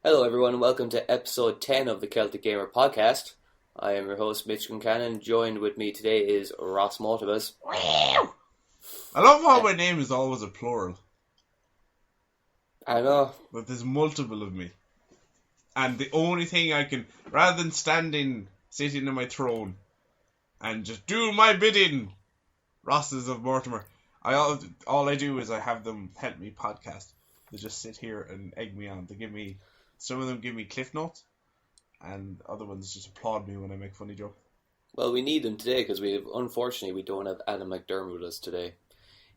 Hello everyone and welcome to episode 10 of the Celtic Gamer Podcast. I am your host Mitch and joined with me today is Ross Motivus. I love how my name is always a plural. I know. But there's multiple of me. And the only thing I can, rather than sitting in my throne and just do my bidding, Rosses of Mortimer, all I do is I have them help me podcast. They just sit here and egg me on. Some of them give me cliff notes, and other ones just applaud me when I make funny jokes. Well, we need them today because unfortunately we don't have Adam McDermott with us today.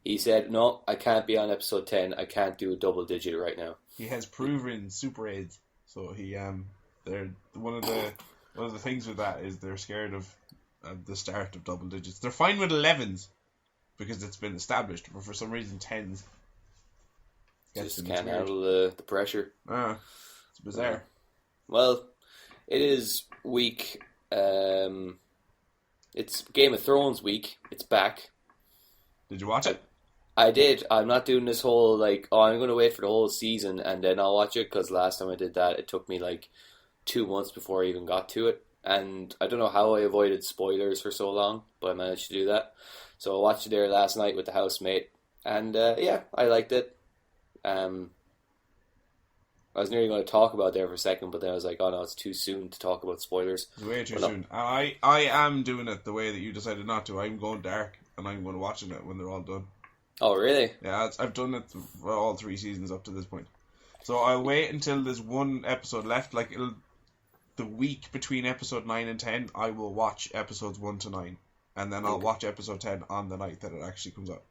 He said, no, I can't be on episode 10. I can't do a double digit right now. He has proven super AIDS. So they're one of the things with that is they're scared of the start of double digits. They're fine with 11s because it's been established, but for some reason 10s just can't handle the pressure. It's bizarre. Well, it is week. It's Game of Thrones week. It's back. Did you watch it? I did. I'm not doing this whole I'm going to wait for the whole season and then I'll watch it, because last time I did that it took me 2 months before I even got to it, and I don't know how I avoided spoilers for so long, but I managed to do that. So I watched it there last night with the housemate, and I liked it. I was nearly going to talk about it there for a second, but then I was like, oh no, it's too soon to talk about spoilers. It's way too soon. I am doing it the way that you decided not to. I'm going dark, and I'm going to watch it when they're all done. Oh, really? Yeah, I've done it for all 3 seasons up to this point. So I'll wait until there's one episode left. The week between episode 9 and 10, I will watch episodes 1 to 9. And then I'll watch episode 10 on the night that it actually comes out.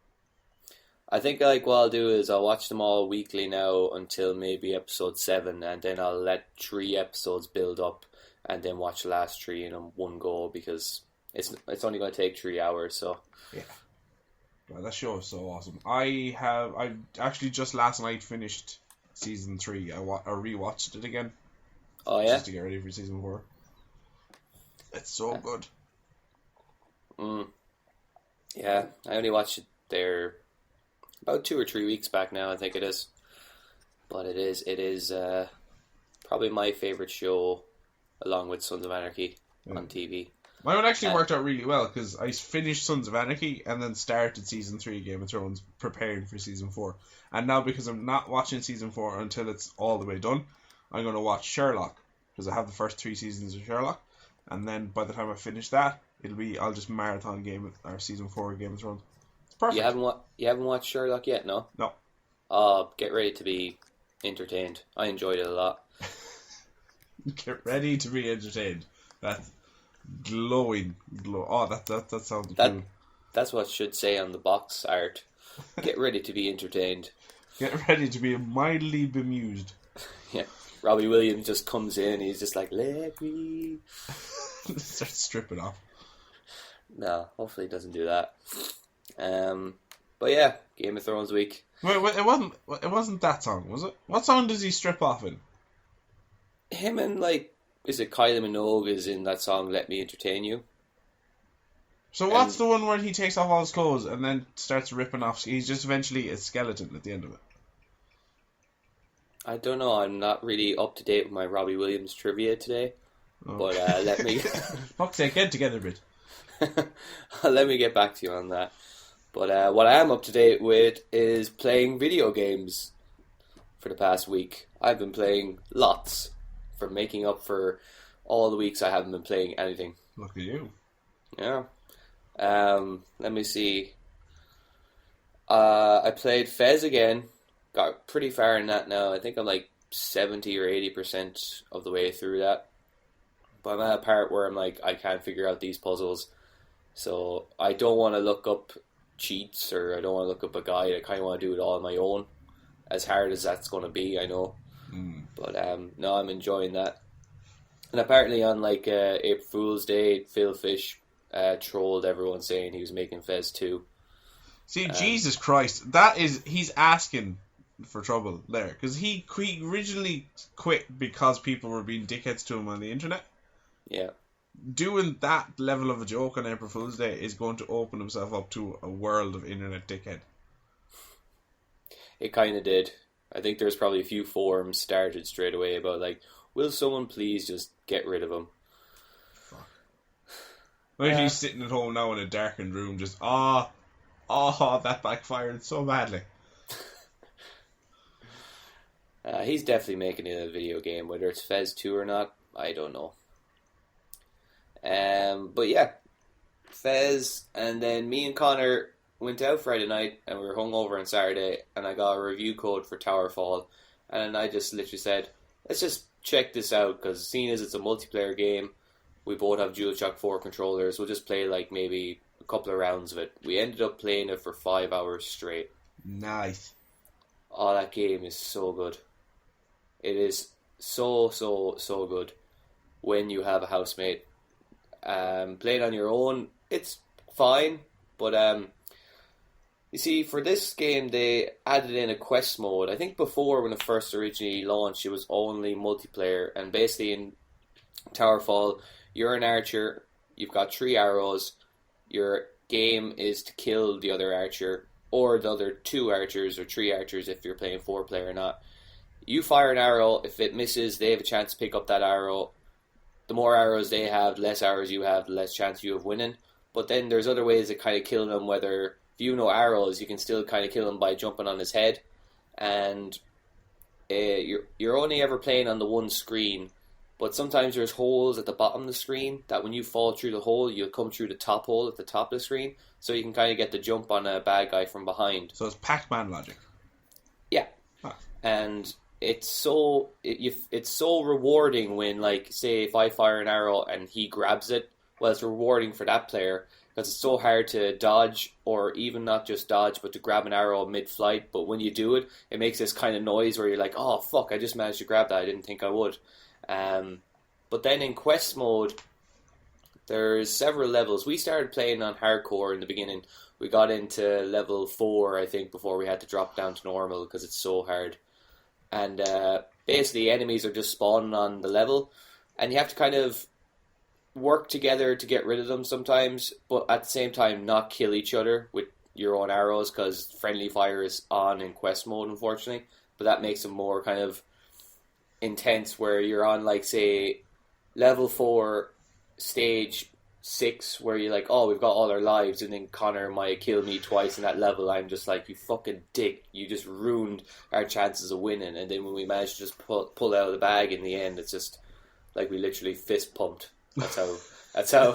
I think what I'll do is I'll watch them all weekly now until maybe episode 7, and then I'll let 3 episodes build up and then watch the last 3 in one go, because it's only going to take 3 hours. So yeah, well, that show is so awesome. I actually just last night finished season 3. I rewatched it again. Oh yeah, just to get ready for season 4. It's so good. Yeah, I only watched it there about 2 or 3 weeks back now, I think it is. But it is probably my favourite show, along with Sons of Anarchy on TV. Mine actually worked out really well, because I finished Sons of Anarchy and then started season 3 of Game of Thrones, preparing for season 4. And now, because I'm not watching season 4 until it's all the way done, I'm going to watch Sherlock, because I have the first 3 seasons of Sherlock. And then by the time I finish that, I'll just marathon season 4 of Game of Thrones. Perfect. You haven't watched Sherlock yet, no? No. Get ready to be entertained. I enjoyed it a lot. Get ready to be entertained. That's glowing. Oh, that sounds cool. That's what it should say on the box art. Get ready to be entertained. Get ready to be mildly bemused. Yeah. Robbie Williams just comes in and he's just like, let me... Starts stripping off. No, hopefully he doesn't do that. But yeah, Game of Thrones week. Wait, it wasn't that song, was it? What song does he strip off in? Him and is it Kylie Minogue is in that song Let Me Entertain You? So what's the one where he takes off all his clothes and then starts ripping off? He's just eventually a skeleton at the end of it. I don't know, I'm not really up to date with my Robbie Williams trivia today. Oh. But let me... Fuck's sake, get together a bit. Let me get back to you on that. But what I am up to date with is playing video games for the past week. I've been playing lots, for making up for all the weeks I haven't been playing anything. Look at you. Yeah. Let me see. I played Fez again. Got pretty far in that now. I think I'm 70 or 80% of the way through that. But I'm at a part where I'm I can't figure out these puzzles. So I don't want to look up cheats, or I don't want to look up a guide. I kind of want to do it all on my own. As hard as that's going to be, I know. But no, I'm enjoying that. And apparently on April Fool's Day, Phil Fish trolled everyone saying he was making Fez 2. See, Jesus Christ, he's asking for trouble there, because he originally quit because people were being dickheads to him on the internet. Yeah. Doing that level of a joke on April Fool's Day is going to open himself up to a world of internet dickhead. It kind of did. I think there's probably a few forums started straight away about like, will someone please just get rid of him? Fuck. Imagine he's sitting at home now in a darkened room, just that backfired so badly. He's definitely making it a video game, whether it's Fez 2 or not, I don't know. But yeah, Fez, and then me and Connor went out Friday night, and we were hungover on Saturday, and I got a review code for Towerfall, and I just literally said, let's just check this out, because seeing as it's a multiplayer game, we both have DualShock 4 controllers, we'll just play like maybe a couple of rounds of it. We ended up playing it for 5 hours straight. Nice. Oh, that game is so good. It is so good when you have a housemate. Playing on your own, it's fine, but you see, for this game, they added in a quest mode. I think before, when it first originally launched, it was only multiplayer, and basically in Towerfall, you're an archer, you've got 3 arrows, your game is to kill the other archer, or the other 2 archers, or 3 archers if you're playing 4-player or not. You fire an arrow, if it misses, they have a chance to pick up that arrow. The more arrows they have, the less arrows you have, the less chance you have winning. But then there's other ways of kind of killing them, whether if you know arrows, you can still kind of kill him by jumping on his head. And you're only ever playing on the one screen, but sometimes there's holes at the bottom of the screen that when you fall through the hole, you'll come through the top hole at the top of the screen, so you can kind of get the jump on a bad guy from behind. So it's Pac-Man logic. Yeah. Huh. And it's so rewarding when, like, say if I fire an arrow and he grabs it, well, it's rewarding for that player because it's so hard to dodge, or even not just dodge, but to grab an arrow mid-flight. But when you do it, it makes this kind of noise where you're like, oh fuck, I just managed to grab that, I didn't think I would. But then in quest mode, there's several levels. We started playing on hardcore in the beginning. We got into level 4, I think, before we had to drop down to normal because it's so hard. And basically enemies are just spawning on the level, and you have to kind of work together to get rid of them sometimes, but at the same time not kill each other with your own arrows, because friendly fire is on in quest mode, unfortunately. But that makes them more kind of intense, where you're on, like, say, level 4, stage 6, where you're like, oh, we've got all our lives, and then Connor might kill me twice in that level. I'm just like, you fucking dick, you just ruined our chances of winning. And then when we managed to just pull out of the bag in the end, it's just like we literally fist pumped. That's how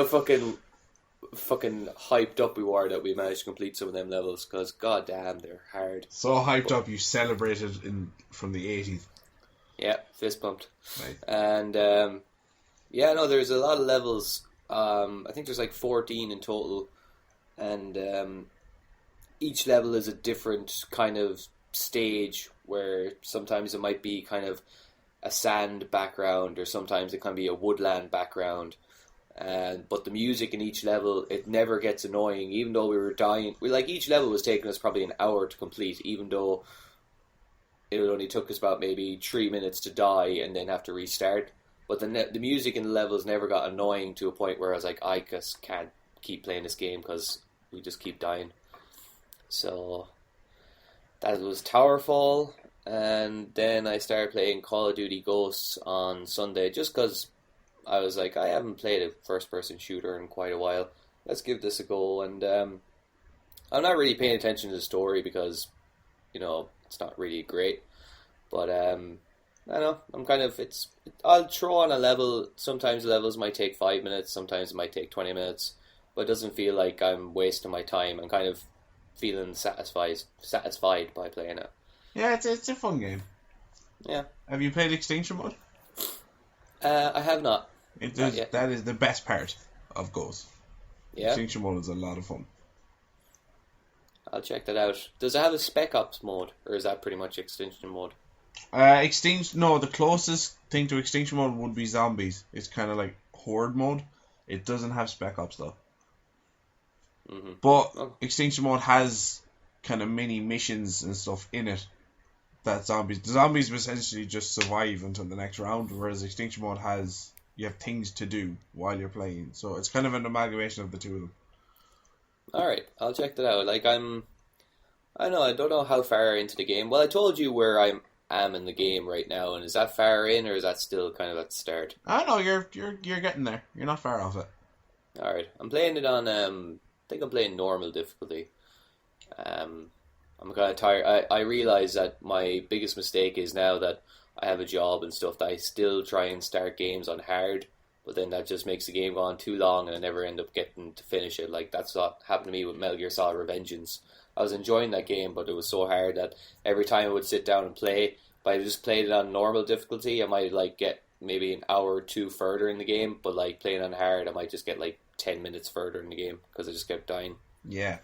fucking hyped up we were that we managed to complete some of them levels, because goddamn, they're hard. So hyped up you celebrated from the 80s. Yeah, fist pumped. Right. And there's a lot of levels. I think there's like 14 in total, and each level is a different kind of stage, where sometimes it might be kind of a sand background, or sometimes it can be a woodland background. But the music in each level, it never gets annoying, even though we were dying. Each level was taking us probably an hour to complete, even though it only took us about maybe 3 minutes to die and then have to restart. But the music in the levels never got annoying to a point where I was like, I just can't keep playing this game because we just keep dying. So that was Towerfall, and then I started playing Call of Duty Ghosts on Sunday just because I was like, I haven't played a first-person shooter in quite a while. Let's give this a go. And I'm not really paying attention to the story because, it's not really great. But I don't know. I'm kind of I'll throw on a level. Sometimes the levels might take 5 minutes. Sometimes it might take 20 minutes. But it doesn't feel like I'm wasting my time. I'm kind of feeling satisfied by playing it. Yeah, it's a fun game. Yeah. Have you played Extinction Mode? I have not. Not yet. That is the best part of Ghost. Yeah. Extinction Mode is a lot of fun. I'll check that out. Does it have a Spec Ops mode, or is that pretty much Extinction Mode? The closest thing to Extinction Mode would be Zombies. It's kind of like Horde mode. It doesn't have Spec Ops though. Mm-hmm. But Extinction Mode has kind of mini missions and stuff in it. That the zombies essentially just survive until the next round, whereas Extinction Mode you have things to do while you're playing. So it's kind of an amalgamation of the two of them. Alright, I'll check that out. I'm I know. I don't know how far into the game. Well, I told you where I am in the game right now, and is that far in, or is that still kind of at the start? I know you're getting there. You're not far off it. All right, I'm playing it on. I think I'm playing normal difficulty. I'm kind of tired. I realize that my biggest mistake is now that I have a job and stuff that I still try and start games on hard, but then that just makes the game go on too long and I never end up getting to finish it. Like that's what happened to me with Metal Gear Solid Revengeance. I was enjoying that game, but it was so hard that every time I would sit down and play, if I just played it on normal difficulty, I might like get maybe an hour or two further in the game, but like playing on hard, I might just get like 10 minutes further in the game because I just kept dying. Yeah.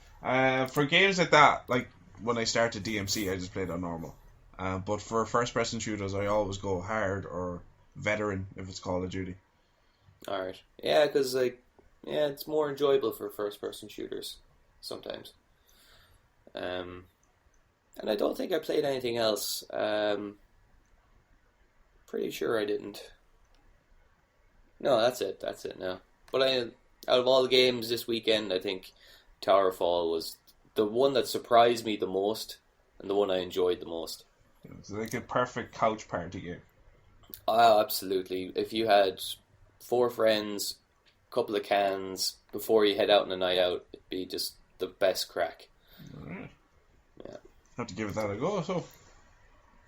For games like that, like when I started DMC, I just played on normal. But for first-person shooters, I always go hard or veteran if it's Call of Duty. Alright. Yeah, because like, yeah, it's more enjoyable for first-person shooters sometimes. And I don't think I played anything else. Pretty sure I didn't. No, that's it. That's it now. But out of all the games this weekend, I think Towerfall was the one that surprised me the most and the one I enjoyed the most. It's like a perfect couch party game. Oh, absolutely. If you had 4 friends, a couple of cans before you head out on a night out, it'd be just the best crack. Alright. Yeah. Have to give that a go, so.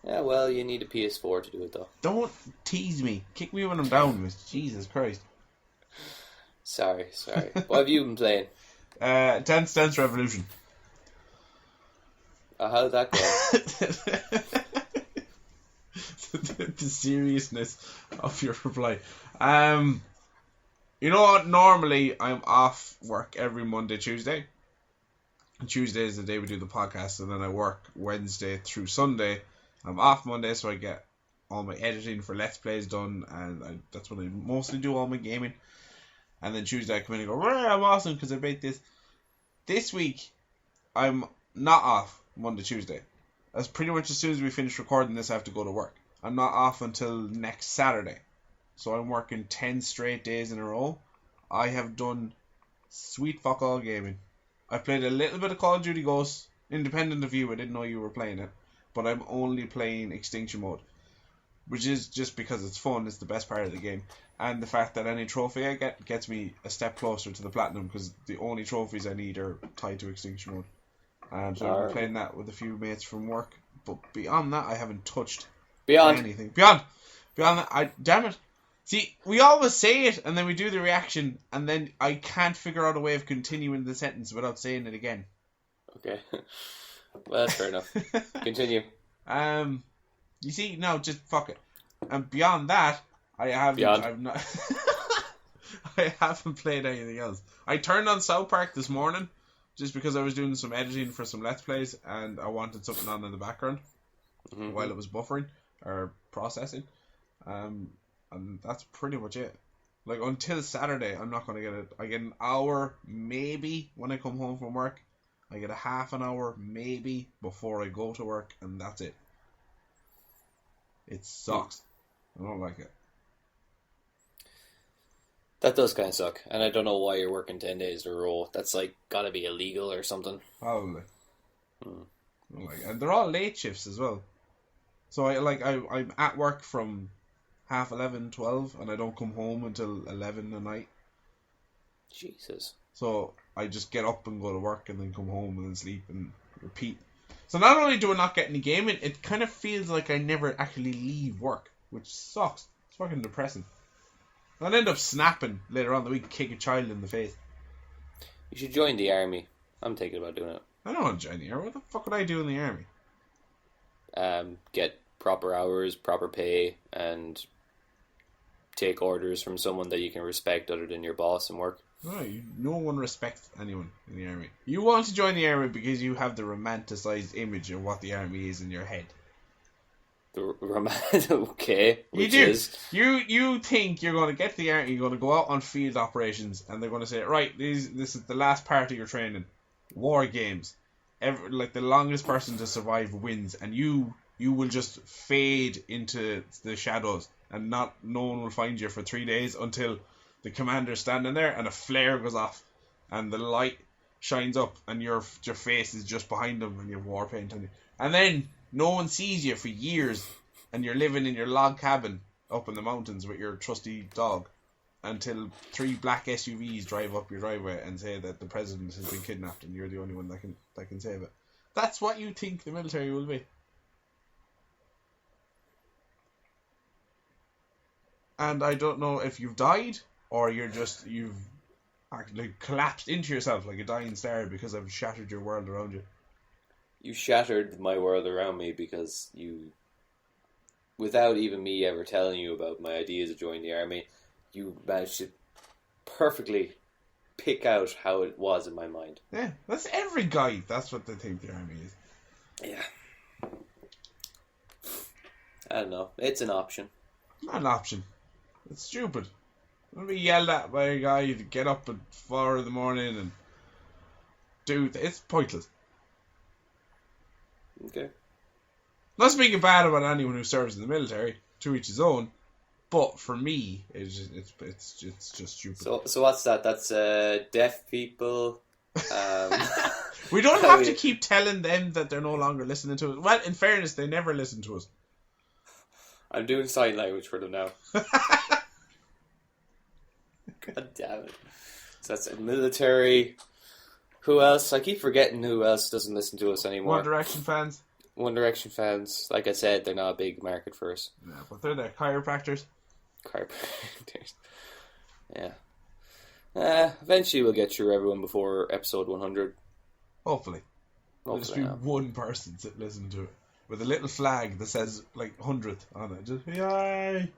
Yeah, well, you need a PS4 to do it, though. Don't tease me. Kick me when I'm down, Jesus Christ. Sorry. What have you been playing? Dance Dance Revolution. How'd that go? The seriousness of your reply. You know what? Normally, I'm off work every Monday, Tuesday. And Tuesday is the day we do the podcast, and then I work Wednesday through Sunday. I'm off Monday, so I get all my editing for Let's Plays done, and that's when I mostly do all my gaming. And then Tuesday I come in and go, I'm awesome because I beat this. This week, I'm not off Monday, Tuesday. That's pretty much as soon as we finish recording this, I have to go to work. I'm not off until next Saturday. So I'm working 10 straight days in a row. I have done sweet fuck all gaming. I played a little bit of Call of Duty Ghosts, independent of you. I didn't know you were playing it. But I'm only playing Extinction Mode, which is just because it's fun. It's the best part of the game. And the fact that any trophy I get gets me a step closer to the platinum, because the only trophies I need are tied to Extinction Mode. So I've been playing that with a few mates from work. But beyond that, I haven't touched anything. Beyond that, damn it. See, we always say it, and then we do the reaction, and then I can't figure out a way of continuing the sentence without saying it again. Okay. Well, that's fair enough. Continue. You see, no, just fuck it. And beyond that, I haven't played anything else. I turned on South Park this morning just because I was doing some editing for some Let's Plays and I wanted something on in the background while it was buffering or processing. And that's pretty much it. Like, until Saturday, I'm not going to get it. I get an hour, maybe, when I come home from work. I get a half an hour, maybe, before I go to work, and that's it. It sucks. I don't like it. That does kind of suck, and I don't know why you're working 10 days in a row. That's like gotta be illegal or something. Probably. And they're all late shifts as well. So I'm at work from 11:30, 12, and I don't come home until 11 at night. Jesus. So I just get up and go to work and then come home and then sleep and repeat. So not only do I not get any gaming, it kind of feels like I never actually leave work, which sucks. It's fucking depressing. I'll end up snapping later on the week, kick a child in the face. You should join the army. I'm thinking about doing it. I don't want to join the army. What the fuck would I do in the army? Get proper hours, proper pay, and take orders from someone that you can respect other than your boss and work. No one respects anyone in the army. You want to join the army because you have the romanticized image of what the army is in your head. Okay. You do. You think you're going to get to the army, you're going to go out on field operations, and they're going to say, right, this is the last part of your training. War games. Like the longest person to survive wins, and you will just fade into the shadows, and no one will find you for 3 days until the commander's standing there and a flare goes off and the light shines up and your face is just behind them and you have war paint on you. And then no one sees you for years and you're living in your log cabin up in the mountains with your trusty dog until 3 black SUVs drive up your driveway and say that the president has been kidnapped and you're the only one that can save it. That's what you think the military will be. And I don't know if you've died or you've actually collapsed into yourself like a dying star because I've shattered your world around you. You shattered my world around me because you, without even me ever telling you about my ideas of joining the army, you managed to perfectly pick out how it was in my mind. Yeah, that's every guy. That's what they think the army is. Yeah. I don't know. It's an option. Not an option. It's stupid. Don't be yelled at by a guy to get up at 4 in the morning and do... It's pointless. Okay. Not speaking bad about anyone who serves in the military, to each his own, but for me, it's just stupid. So what's that? That's deaf people. We don't have to keep telling them that they're no longer listening to us. Well, in fairness, they never listen to us. I'm doing sign language for them now. God damn it. So that's a military. Who else? I keep forgetting who else doesn't listen to us anymore. One Direction fans. One Direction fans. Like I said, they're not a big market for us. Yeah, but they're there. Chiropractors. Chiropractors. Yeah. Eventually we'll get through everyone before episode 100. Hopefully. There'll just be one person listening to it. With a little flag that says, like, 100th on it. Just, yay!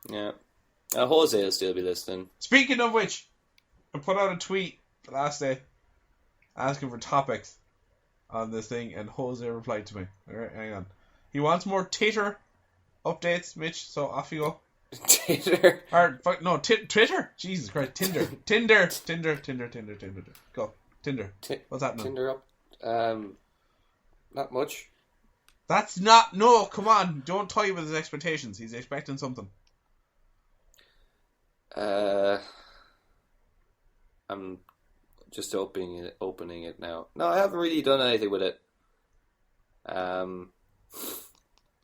Yeah. Jose will still be listening. Speaking of which, I put out a tweet the last day asking for topics on this thing, and Jose replied to me. Alright, hang on. He wants more Twitter updates, Mitch, so off you go. Tinder? No, Twitter? Jesus Christ, Tinder. Tinder. Go. Tinder. What's happening? Tinder up. Not much. That's not... No, come on. Don't toy with his expectations. He's expecting something. I'm just opening it now. No, I haven't really done anything with it.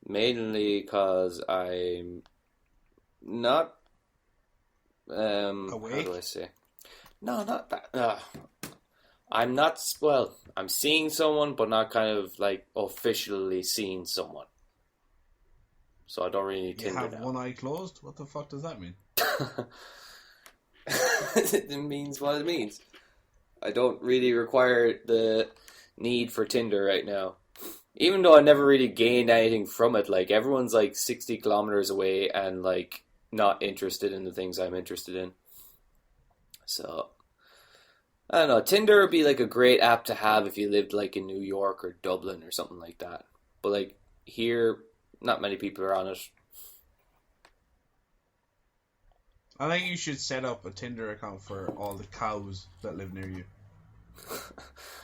Mainly because I'm not... Awake? How do I say? No, not that. I'm not... Well, I'm seeing someone, but not kind of, like, officially seeing someone. So I don't really need Tinder now. You have one eye closed? What the fuck does that mean? It means what it means. I don't really require the need for Tinder right now. Even though I never really gained anything from it. Like, everyone's, like, 60 kilometers away and, like, not interested in the things I'm interested in. So... I don't know, Tinder would be like a great app to have if you lived like in New York or Dublin or something like that. But like here, not many people are on it. I think you should set up a Tinder account for all the cows that live near you.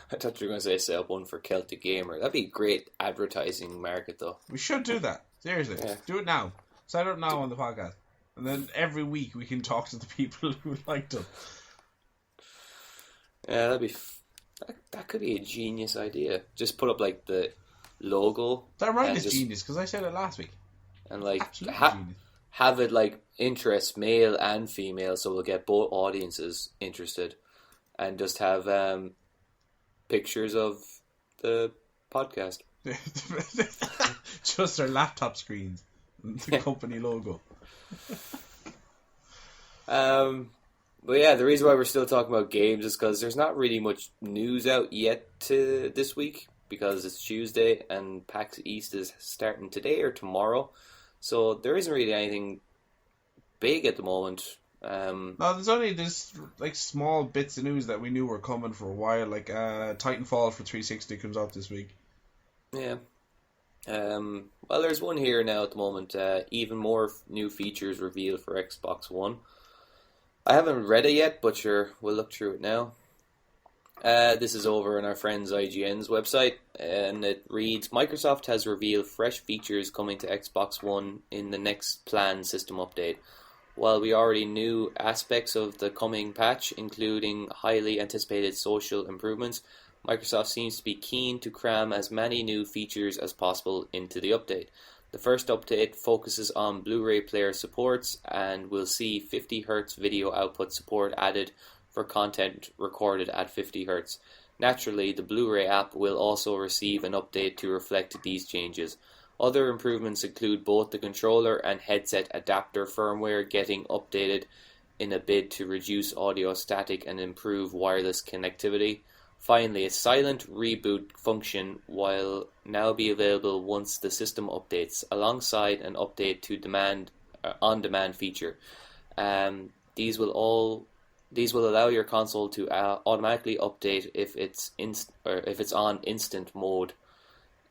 I thought you were going to say set up one for Celtic Gamer. That'd be a great advertising market though. We should do that. Seriously. Yeah. Do it now. Set it up now on the podcast. And then every week we can talk to the people who like them. Yeah, that could be a genius idea. Just put up like the logo. That right is genius because I said it last week. And like have it like interest male and female, so we'll get both audiences interested, and just have pictures of the podcast. Just our laptop screens, and the company logo. But yeah, the reason why we're still talking about games is because there's not really much news out yet this week because it's Tuesday and PAX East is starting today or tomorrow. So there isn't really anything big at the moment. No, there's like small bits of news that we knew were coming for a while. Like Titanfall for 360 comes out this week. Yeah. Well, there's one here now at the moment. Even more new features revealed for Xbox One. I haven't read it yet, but sure, we'll look through it now. This is over on our friends IGN's website, and it reads, Microsoft has revealed fresh features coming to Xbox One in the next planned system update. While we already knew aspects of the coming patch, including highly anticipated social improvements, Microsoft seems to be keen to cram as many new features as possible into the update. The first update focuses on Blu-ray player supports and will see 50Hz video output support added for content recorded at 50Hz. Naturally, the Blu-ray app will also receive an update to reflect these changes. Other improvements include both the controller and headset adapter firmware getting updated in a bid to reduce audio static and improve wireless connectivity. Finally, a silent reboot function will now be available once the system updates, alongside an update to on-demand feature. These will allow your console to automatically update if it's on instant mode,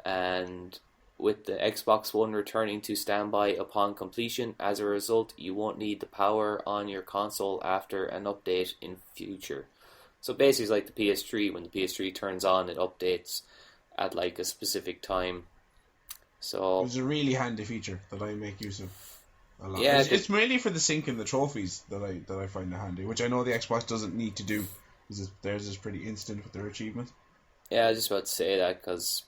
and with the Xbox One returning to standby upon completion, as a result, you won't need the power on your console after an update in future. So basically, it's like the PS3. When the PS3 turns on, it updates at like a specific time. So it's a really handy feature that I make use of a lot. Yeah, it's mainly for the sync and the trophies that I find it handy, which I know the Xbox doesn't need to do, because theirs is pretty instant with their achievements. Yeah, I was just about to say that, because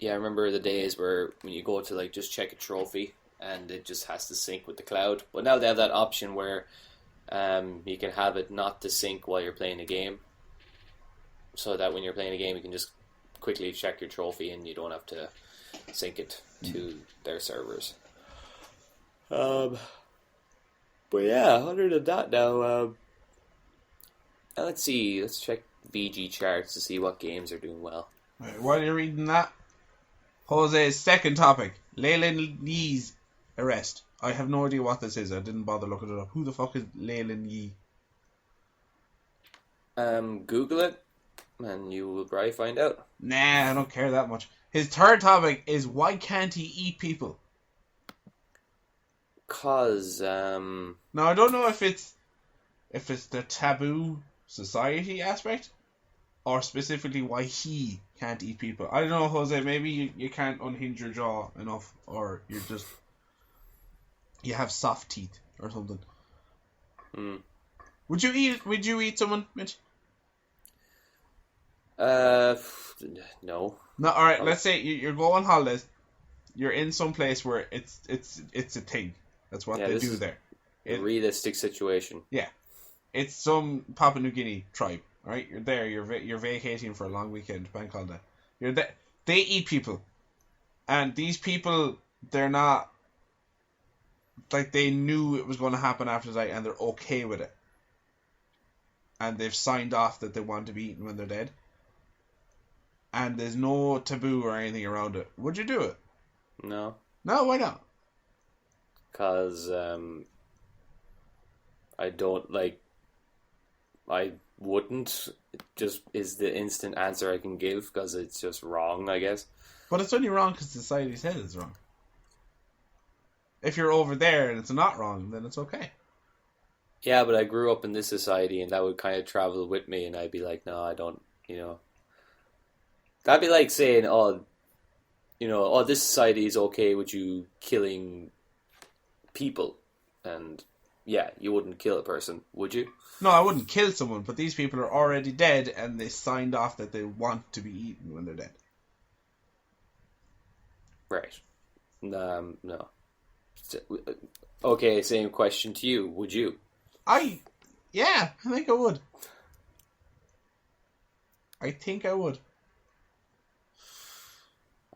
I remember the days where when you go to like just check a trophy and it just has to sync with the cloud. But now they have that option where you can have it not to sync while you're playing a game, so that when you're playing a game you can just quickly check your trophy and you don't have to sync it to their servers. But yeah, other than that now, let's see, let's check VG charts to see what games are doing well. Right, while you're reading that, Jose's second topic, Leyland Yi's arrest. I have no idea what this is. I didn't bother looking it up. Who the fuck is Leyland Yi? Google it, and you will probably find out. Nah, I don't care that much. His third topic is, why can't he eat people? Cause Now I don't know if it's the taboo society aspect, or specifically why he can't eat people. I don't know, Jose. Maybe you can't unhinge your jaw enough, or you have soft teeth or something. Would you eat someone, Mitch? No. No. All right. Let's say you're going on holidays. You're in some place where it's a thing. That's what they do there. A realistic situation. Yeah, it's some Papua New Guinea tribe. Right, you're there. You're vacating for a long weekend, bank holiday. You're there. They eat people, and these people, they're not like, they knew it was going to happen after that, and they're okay with it, and they've signed off that they want to be eaten when they're dead, and there's no taboo or anything around it. Would you do it? No. No, why not? Because I don't like. I wouldn't. It just is the instant answer I can give, because it's just wrong, I guess. But it's only wrong because society says it's wrong. If you're over there and it's not wrong, then it's okay. Yeah, but I grew up in this society, and that would kind of travel with me, and I'd be like, no, I don't, That'd be like saying, this society is okay with you killing people, and yeah, you wouldn't kill a person, would you? No, I wouldn't kill someone, but these people are already dead, and they signed off that they want to be eaten when they're dead. Right. No. Okay, same question to you. Would you? Yeah, I think I would. I think I would.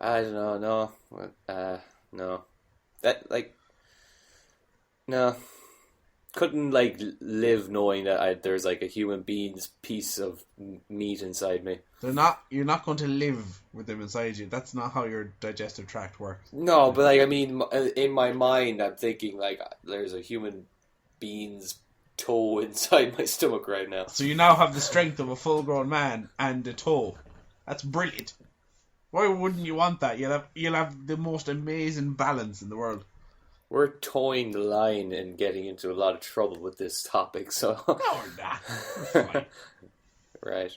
I don't know, no. No. That, like, no. Couldn't, like, live knowing that there's, like, a human being's piece of meat inside me. You're not going to live with them inside you. That's not how your digestive tract works. No, but, like, I mean, in my mind, I'm thinking, like, there's a human being's toe inside my stomach right now. So you now have the strength of a full-grown man and a toe. That's brilliant. Why wouldn't you want that? You'll have the most amazing balance in the world. We're towing the line and getting into a lot of trouble with this topic, so... No, we're not. We're fine. Right.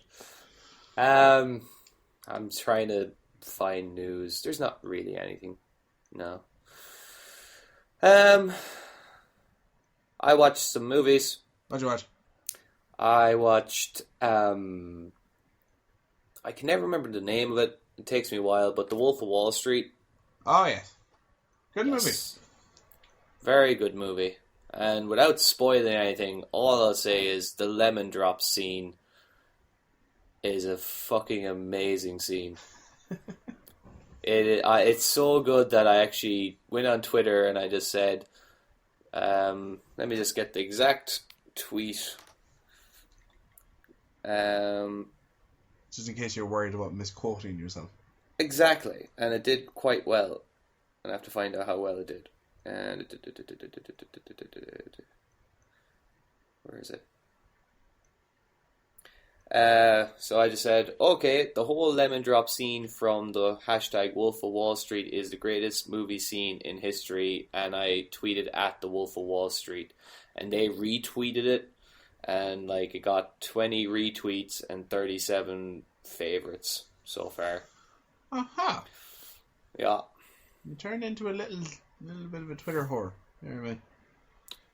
I'm trying to find news. There's not really anything. No. I watched some movies. What'd you watch? I watched, I can never remember the name of it. It takes me a while, but The Wolf of Wall Street. Oh, yes. Good Yes. movie. Very good movie. And without spoiling anything, all I'll say is the lemon drop scene is a fucking amazing scene. It's so good that I actually went on Twitter and I just said, let me just get the exact tweet. Just in case you're worried about misquoting yourself. Exactly, and it did quite well. And I have to find out how well it did. And where is it? So I just said, okay, the whole lemon drop scene from the hashtag Wolf of Wall Street is the greatest movie scene in history, and I tweeted at the Wolf of Wall Street, and they retweeted it, and like it got 20 retweets and 37 favorites so far. Aha! Yeah. You turned into a little bit of a Twitter whore. There, man.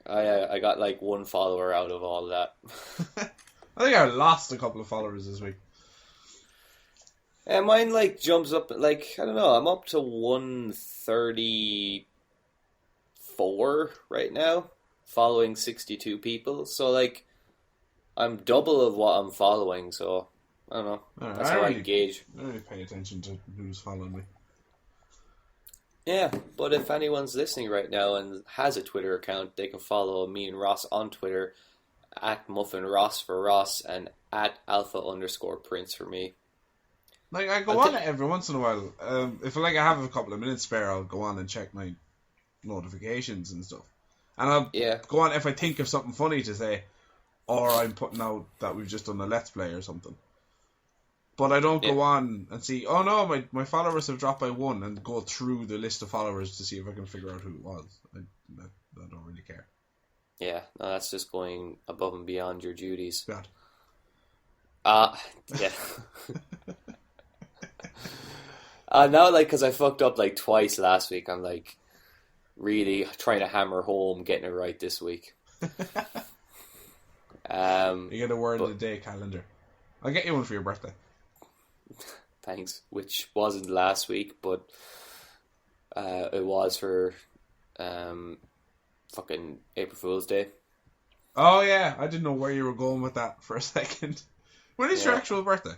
I got like one follower out of all that. I think I lost a couple of followers this week. And mine like jumps up, like, I don't know, I'm up to 134 right now, following 62 people. So like, I'm double of what I'm following, so I don't know. That's how I engage. I don't really pay attention to who's following me. Yeah, but if anyone's listening right now and has a Twitter account, they can follow me and Ross on Twitter at Muffin Ross for Ross and at Alpha_Prince for me. Like, I go on it every once in a while. If like I have a couple of minutes spare, I'll go on and check my notifications and stuff. And I'll go on if I think of something funny to say, or I'm putting out that we've just done a Let's Play or something. But I don't go on and see, oh no, my followers have dropped by 1, and go through the list of followers to see if I can figure out who it was. I don't really care. Yeah, no, that's just going above and beyond your duties. God. Yeah. Now, like, because I fucked up like twice last week, I'm like really trying to hammer home getting it right this week. You get a word of the day calendar. I'll get you one for your birthday. Thanks. Which wasn't last week, but it was for fucking April Fool's Day. Oh yeah, I didn't know where you were going with that for a second. When is your actual birthday?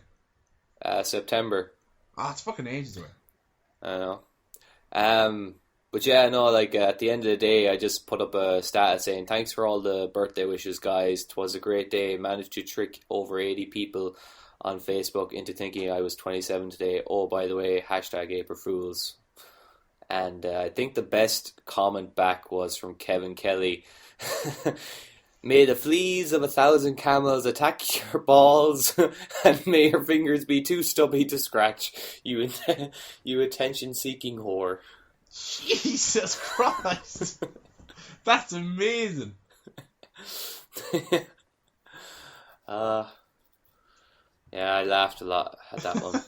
September. Oh, it's fucking ages away. I know. But yeah, no, like at the end of the day, I just put up a status saying, thanks for all the birthday wishes, guys. 'Twas a great day. Managed to trick over 80 people on Facebook into thinking I was 27 today. Oh, by the way, hashtag April Fools. And I think the best comment back was from Kevin Kelly. May the fleas of 1,000 camels attack your balls, and may your fingers be too stubby to scratch, you attention-seeking whore. Jesus Christ! That's amazing. Yeah, I laughed a lot at that one.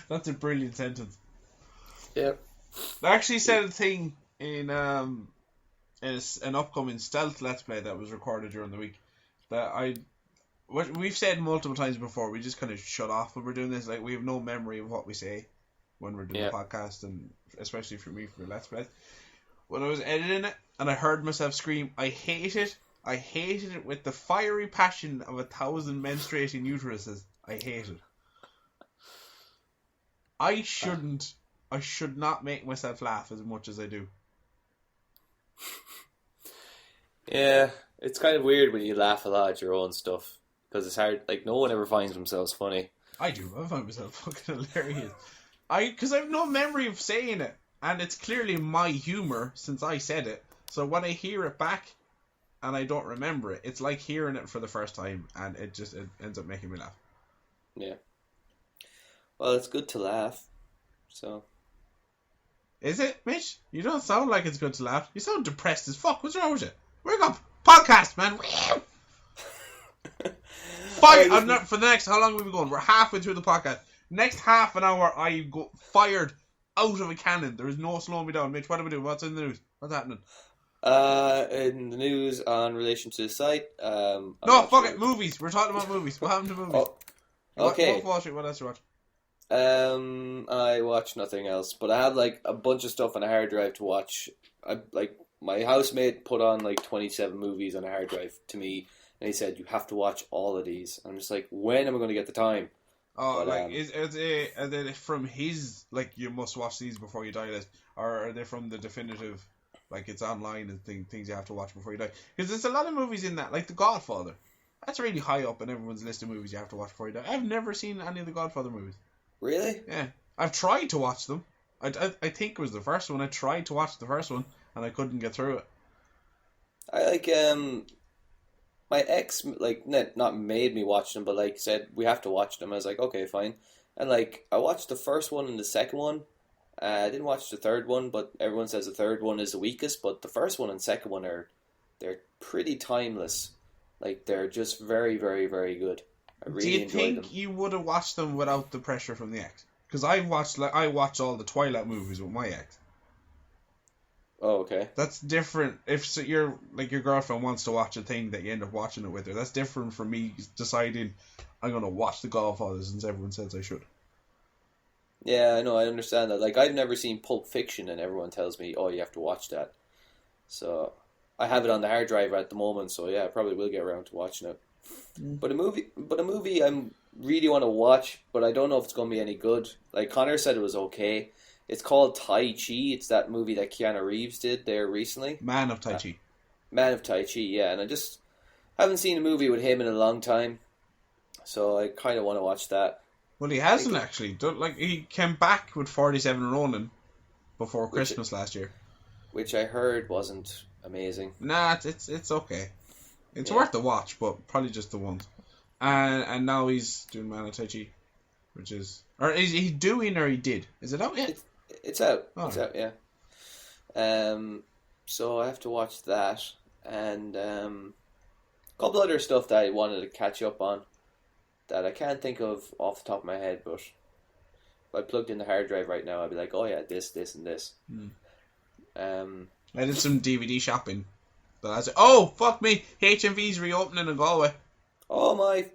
That's a brilliant sentence. Yep. I actually said a thing in an upcoming Stealth Let's Play that was recorded during the week that we've said multiple times before, we just kind of shut off when we're doing this. Like, we have no memory of what we say when we're doing the podcast, and especially for me for Let's Plays. When I was editing it and I heard myself scream, I hate it with the fiery passion of 1,000 menstruating uteruses. I hate it. I should not make myself laugh as much as I do. Yeah, it's kind of weird when you laugh a lot at your own stuff, because it's hard, like, no one ever finds themselves funny. I do. I find myself fucking hilarious. Because I have no memory of saying it, and it's clearly my humour since I said it. So when I hear it back and I don't remember it, it's like hearing it for the first time, and it ends up making me laugh. Yeah. Well, it's good to laugh, so. Is it, Mitch? You don't sound like it's good to laugh. You sound depressed as fuck. What's wrong with you? Wake up! Podcast, man! I'm not, for the next, how long have we been going? We're halfway through the podcast. Next half an hour, I go fired out of a cannon. There is no slowing me down. Mitch, what are we doing? What's in the news? What's happening? In the news on relation to the site, No, fuck it, movies. We're talking about movies. What happened to movies? Oh, okay. What else you watch? I watched nothing else, but I had like a bunch of stuff on a hard drive to watch. My housemate put on like 27 movies on a hard drive to me, and he said you have to watch all of these. I'm just like, when am I going to get the time? Oh, but, are they from his like you must watch these before you die list, or are they from the definitive? Like it's online and things you have to watch before you die. Because there's a lot of movies in that, like The Godfather. That's really high up in everyone's list of movies you have to watch before you die. I've never seen any of the Godfather movies. Really? Yeah. I've tried to watch them. I think it was the first one. I tried to watch the first one and I couldn't get through it. I like my ex like not made me watch them, but like said we have to watch them. I was like, okay, fine. And like I watched the first one and the second one. I didn't watch the third one, but everyone says the third one is the weakest. But the first one and second one they're pretty timeless. Like they're just very, very, very good. I really Do you enjoyed think them. you would have watched them without the pressure from the ex? Because I watched all the Twilight movies with my ex. Oh, okay. That's different. If your girlfriend wants to watch a thing that you end up watching it with her, that's different from me deciding I'm gonna watch The Godfather since everyone says I should. Yeah, I know, I understand that. Like, I've never seen Pulp Fiction, and everyone tells me, oh, you have to watch that. So, I have it on the hard drive at the moment, so yeah, I probably will get around to watching it. But a movie I really want to watch, but I don't know if it's going to be any good. Like, Connor said it was okay. It's called Tai Chi. It's that movie that Keanu Reeves did there recently. Man of Tai Chi. Man of Tai Chi, yeah. And I just haven't seen a movie with him in a long time, so I kind of want to watch that. Well, he hasn't actually. He came back with 47 Ronin before Christmas last year, which I heard wasn't amazing. Nah, it's okay. It's worth the watch, but probably just the once. And now he's doing Man of Tai Chi, which is, or is he doing, or he did? Is it out yet? It's out. Oh, it's out. Yeah. So I have to watch that, and a couple other stuff that I wanted to catch up on. That I can't think of off the top of my head, but if I plugged in the hard drive right now, I'd be like, oh yeah, this, and this. I did some DVD shopping. But I said, oh, fuck me, HMV's reopening in Galway. Oh my,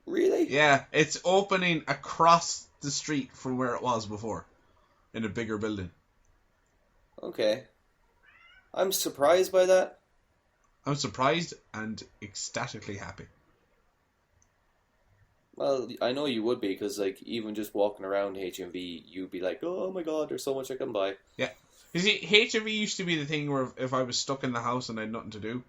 really? Yeah, it's opening across the street from where it was before, in a bigger building. Okay. I'm surprised by that. I'm surprised and ecstatically happy. Well, I know you would be, because like even just walking around HMV, you'd be like, oh my god, there's so much I can buy. Yeah. You see, HMV used to be the thing where if I was stuck in the house and I had nothing to do,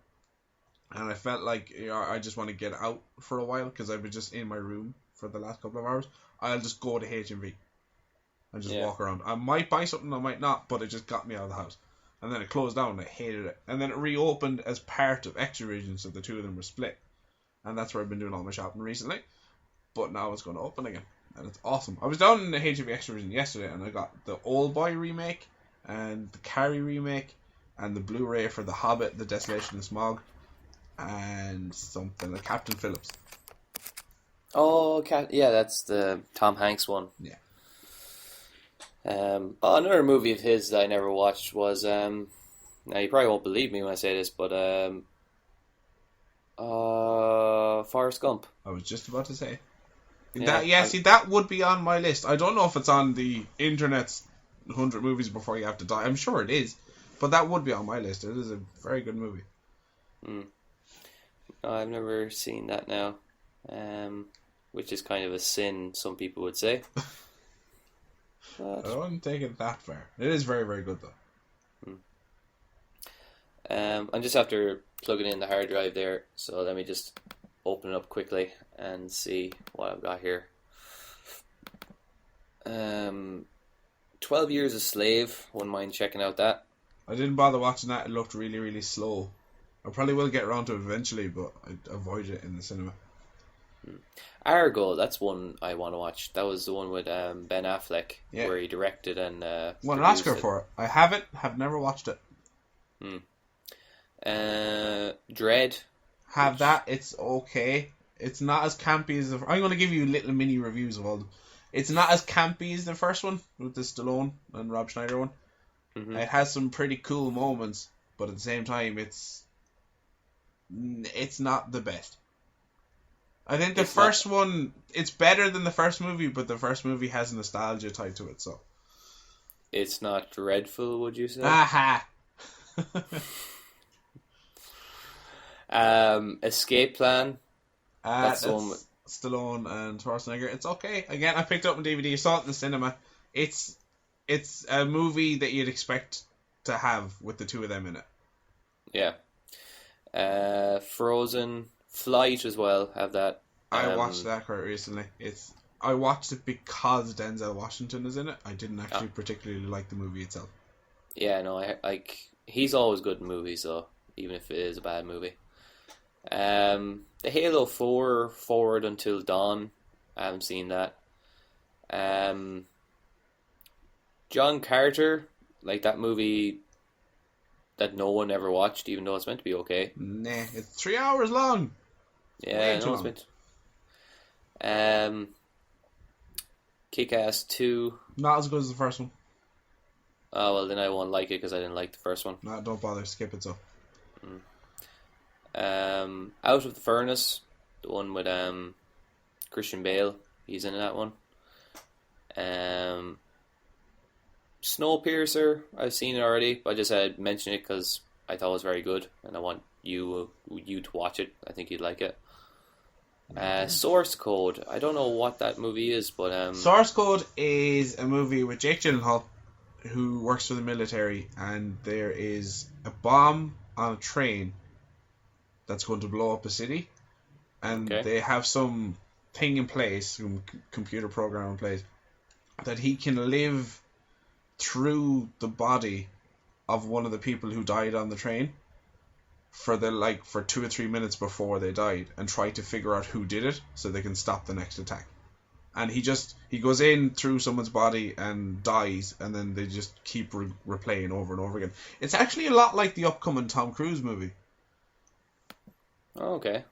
and I felt like I just want to get out for a while because I was just in my room for the last couple of hours, I'll just go to HMV and just walk around. I might buy something, I might not, but it just got me out of the house. And then it closed down and I hated it. And then it reopened as part of Extra Region, so the two of them were split. And that's where I've been doing all my shopping recently. But now it's going to open again, and it's awesome. I was down in the HMV Extra Region yesterday, and I got the Old Boy remake, and the Carrie remake, and the Blu-ray for The Hobbit, The Desolation and Smog, and something like Captain Phillips. Oh, yeah, that's the Tom Hanks one. Yeah. Another movie of his that I never watched was now you probably won't believe me when I say this, but Forrest Gump. I was just about to say. Yeah, That would be on my list. I don't know if it's on the internet's 100 movies before you have to die. I'm sure it is, but that would be on my list. It is a very good movie. No, I've never seen that now, which is kind of a sin, some people would say. I wouldn't take it that far. It is very, very good though. I'm just after plugging in the hard drive there, so let me just open it up quickly and see what I've got here. 12 Years a Slave, wouldn't mind checking out that. I didn't bother watching that. It looked really, really slow. I probably will get around to it eventually, but I avoid it in the cinema. Argo, that's one I want to watch. That was the one with Ben Affleck, where he directed and won an Oscar for it. I have it, have never watched it. Dread. Have that, it's okay. It's not as campy as I'm going to give you little mini reviews of all of them. It's not as campy as the first one, with the Stallone and Rob Schneider one. Mm-hmm. It has some pretty cool moments, but at the same time, it's not the best. I think the first one, it's better than the first movie, but the first movie has nostalgia tied to it, so. It's not dreadful, would you say? Aha! Escape Plan. That's Stallone and Schwarzenegger. It's okay. Again, I picked it up on DVD. I saw it in the cinema. It's a movie that you'd expect to have with the two of them in it. Yeah. Frozen, Flight as well. Have that. I watched that quite recently. I watched it because Denzel Washington is in it. I didn't actually particularly like the movie itself. Yeah, no, he's always good in movies, though, even if it is a bad movie. The Halo 4 Forward Until Dawn. I haven't seen that. John Carter, like that movie that no one ever watched, even though it's meant to be okay. Nah, it's 3 hours long. Yeah, no, it's meant. Kick-Ass 2. Not as good as the first one. Oh, well, then I won't like it because I didn't like the first one. No, don't bother. Skip it, so. Out of the Furnace, the one with Christian Bale. He's in that one. Snowpiercer, I've seen it already, but I just had mentioned it because I thought it was very good, and I want you to watch it. I think you'd like it. Source Code. I don't know what that movie is, but Source Code is a movie with Jake Gyllenhaal, who works for the military, and there is a bomb on a train that's going to blow up a city, and they have some thing in place, some computer program in place, that he can live through the body of one of the people who died on the train for 2 or 3 minutes before they died, and try to figure out who did it so they can stop the next attack. And he goes in through someone's body and dies, and then they just keep replaying over and over again. It's actually a lot like the upcoming Tom Cruise movie. Oh, okay.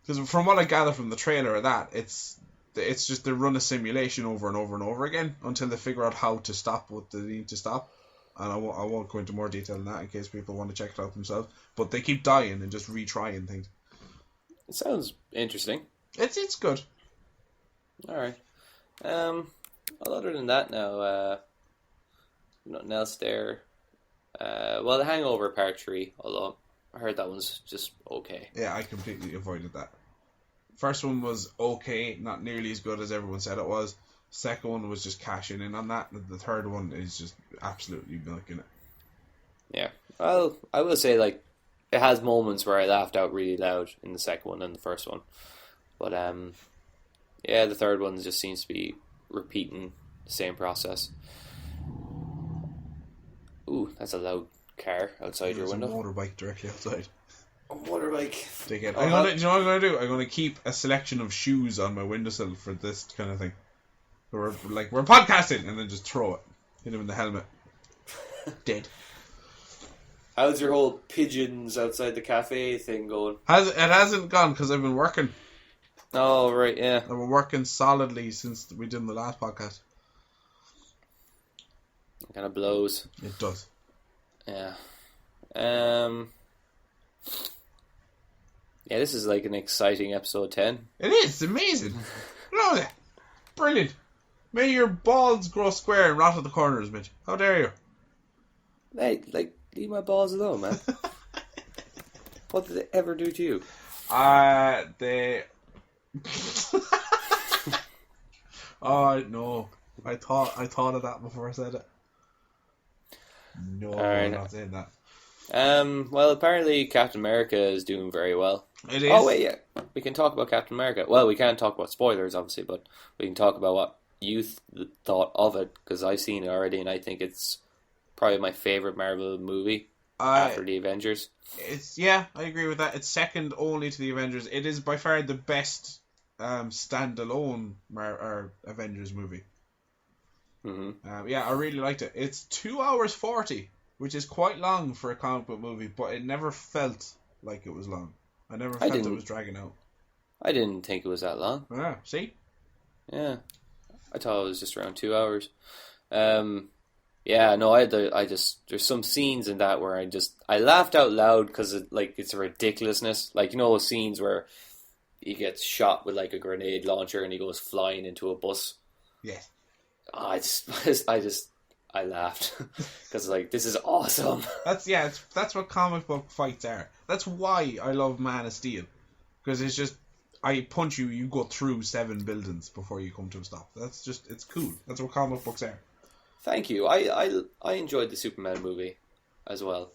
Because from what I gather from the trailer of that, it's just they run a simulation over and over and over again until they figure out how to stop what they need to stop. And I won't go into more detail than that in case people want to check it out themselves. But they keep dying and just retrying things. It sounds interesting. It's good. Alright. Well, other than that now, nothing else there. Well, The Hangover Part 3, although I heard that one's just okay. Yeah, I completely avoided that. First one was okay, not nearly as good as everyone said it was. Second one was just cashing in on that. The third one is just absolutely milking it. Yeah. Well, I will say, like, it has moments where I laughed out really loud in the second one and the first one. But, yeah, the third one just seems to be repeating the same process. Ooh, that's a loud car outside your window. There's a motorbike directly outside. A motorbike. Dickhead. Do you know what I'm going to do? I'm going to keep a selection of shoes on my windowsill for this kind of thing. We're podcasting, and then just throw it. Hit him in the helmet. Dead. How's your whole pigeons outside the cafe thing going? It hasn't gone because I've been working. Oh, right, yeah. I've been working solidly since we did the last podcast. It kind of blows. It does. Yeah. Yeah, this is like an exciting episode 10. It is. It's amazing. Look at that. Brilliant. May your balls grow square and rot at the corners, Mitch. How dare you? Hey, like, leave my balls alone, man. What did they ever do to you? They... Oh, no. I thought of that before I said it. No, I'm not saying that. Well, apparently Captain America is doing very well. It is. Oh, wait, yeah. We can talk about Captain America. Well, we can't talk about spoilers, obviously, but we can talk about what you thought of it, because I've seen it already, and I think it's probably my favourite Marvel movie after the Avengers. I agree with that. It's second only to the Avengers. It is by far the best standalone Avengers movie. Mm-hmm. I really liked it. It's 2 hours 40, which is quite long for a comic book movie, but it never felt like it was long. I never felt it was dragging out. I didn't think it was that long. Yeah, see? Yeah. I thought it was just around 2 hours. Yeah, Yeah, no, I just there's some scenes in that where I laughed out loud because it's a ridiculousness. Like, you know, scenes where he gets shot with like a grenade launcher and he goes flying into a bus. Yes. Oh, I laughed because like this is awesome. That's what comic book fights are. That's why I love Man of Steel, because it's just I punch you, you go through 7 buildings before you come to a stop. It's cool. That's what comic books are. Thank you. I enjoyed the Superman movie as well.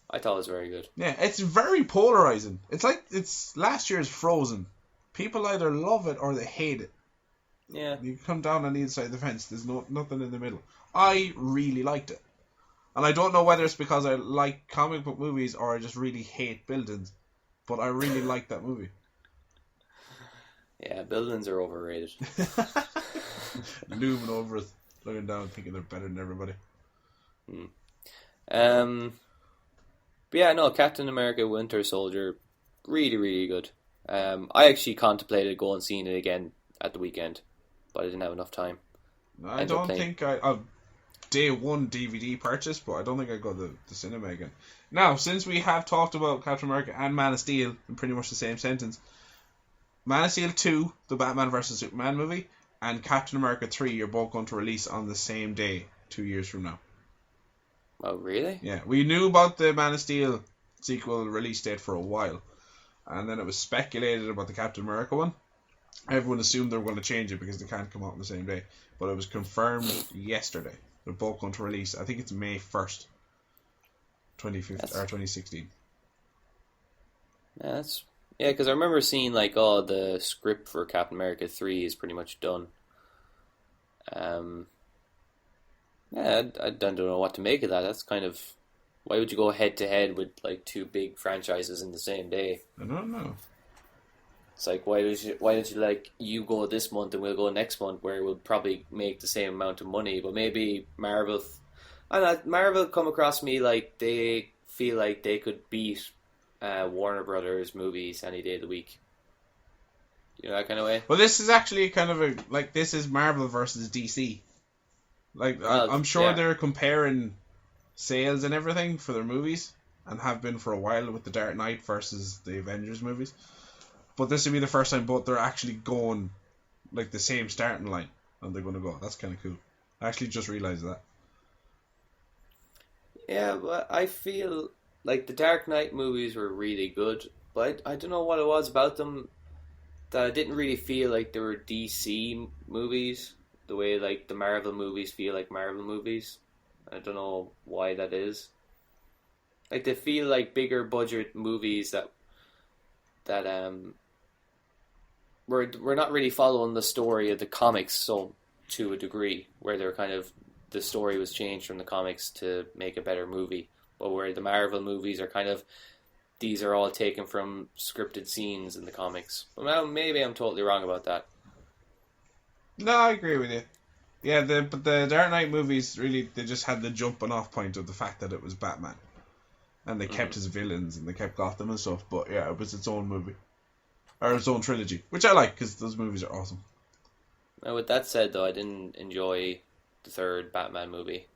I thought it was very good. Yeah, it's very polarizing. It's last year's Frozen. People either love it or they hate it. Yeah. You come down on either side of the fence. There's nothing in the middle. I really liked it. And I don't know whether it's because I like comic book movies or I just really hate buildings. But I really like that movie. Yeah, buildings are overrated. Looming over us, looking down, thinking they're better than everybody. But yeah, no, Captain America Winter Soldier, really, really good. I actually contemplated going and seeing it again at the weekend, but I didn't have enough time. I don't think I'll day one DVD purchase, but I don't think I go to the cinema again. Now, since we have talked about Captain America and Man of Steel in pretty much the same sentence, Man of Steel 2, the Batman vs Superman movie, and Captain America 3 are both going to release on the same day 2 years from now. Oh, really? Yeah, we knew about the Man of Steel sequel release date for a while, and then it was speculated about the Captain America one. Everyone assumed they were going to change it because they can't come out on the same day, but it was confirmed yesterday. They're both going to release, I think it's May 1st, 2016. Yeah, because I remember seeing like, oh, the script for Captain America 3 is pretty much done. Yeah, I don't know what to make of that. That's kind of, why would you go head to head with like 2 big franchises in the same day? I don't know. It's like, why don't you like, you go this month and we'll go next month, where we'll probably make the same amount of money, but maybe Marvel come across me like they feel like they could beat Warner Brothers movies any day of the week. You know, that kind of way. Well, this is actually kind of this is Marvel versus DC. I'm sure they're comparing sales and everything for their movies, and have been for a while with the Dark Knight versus the Avengers movies. But this will be the first time both they're actually going like the same starting line, and they're going to go. That's kind of cool. I actually just realised that. Yeah, but I feel like the Dark Knight movies were really good, but I don't know what it was about them that I didn't really feel like they were DC movies, the way like the Marvel movies feel like Marvel movies. I don't know why that is. Like, they feel like bigger budget movies that we're not really following the story of the comics so to a degree, where they're kind of, the story was changed from the comics to make a better movie. But where the Marvel movies are kind of, these are all taken from scripted scenes in the comics. Well, maybe I'm totally wrong about that. No, I agree with you. Yeah, but the Dark Knight movies, really, they just had the jumping off point of the fact that it was Batman. And they kept his villains, and they kept Gotham and stuff. But yeah, it was its own movie. Or its own trilogy. Which I like, because those movies are awesome. Now, with that said, though, I didn't enjoy the third Batman movie.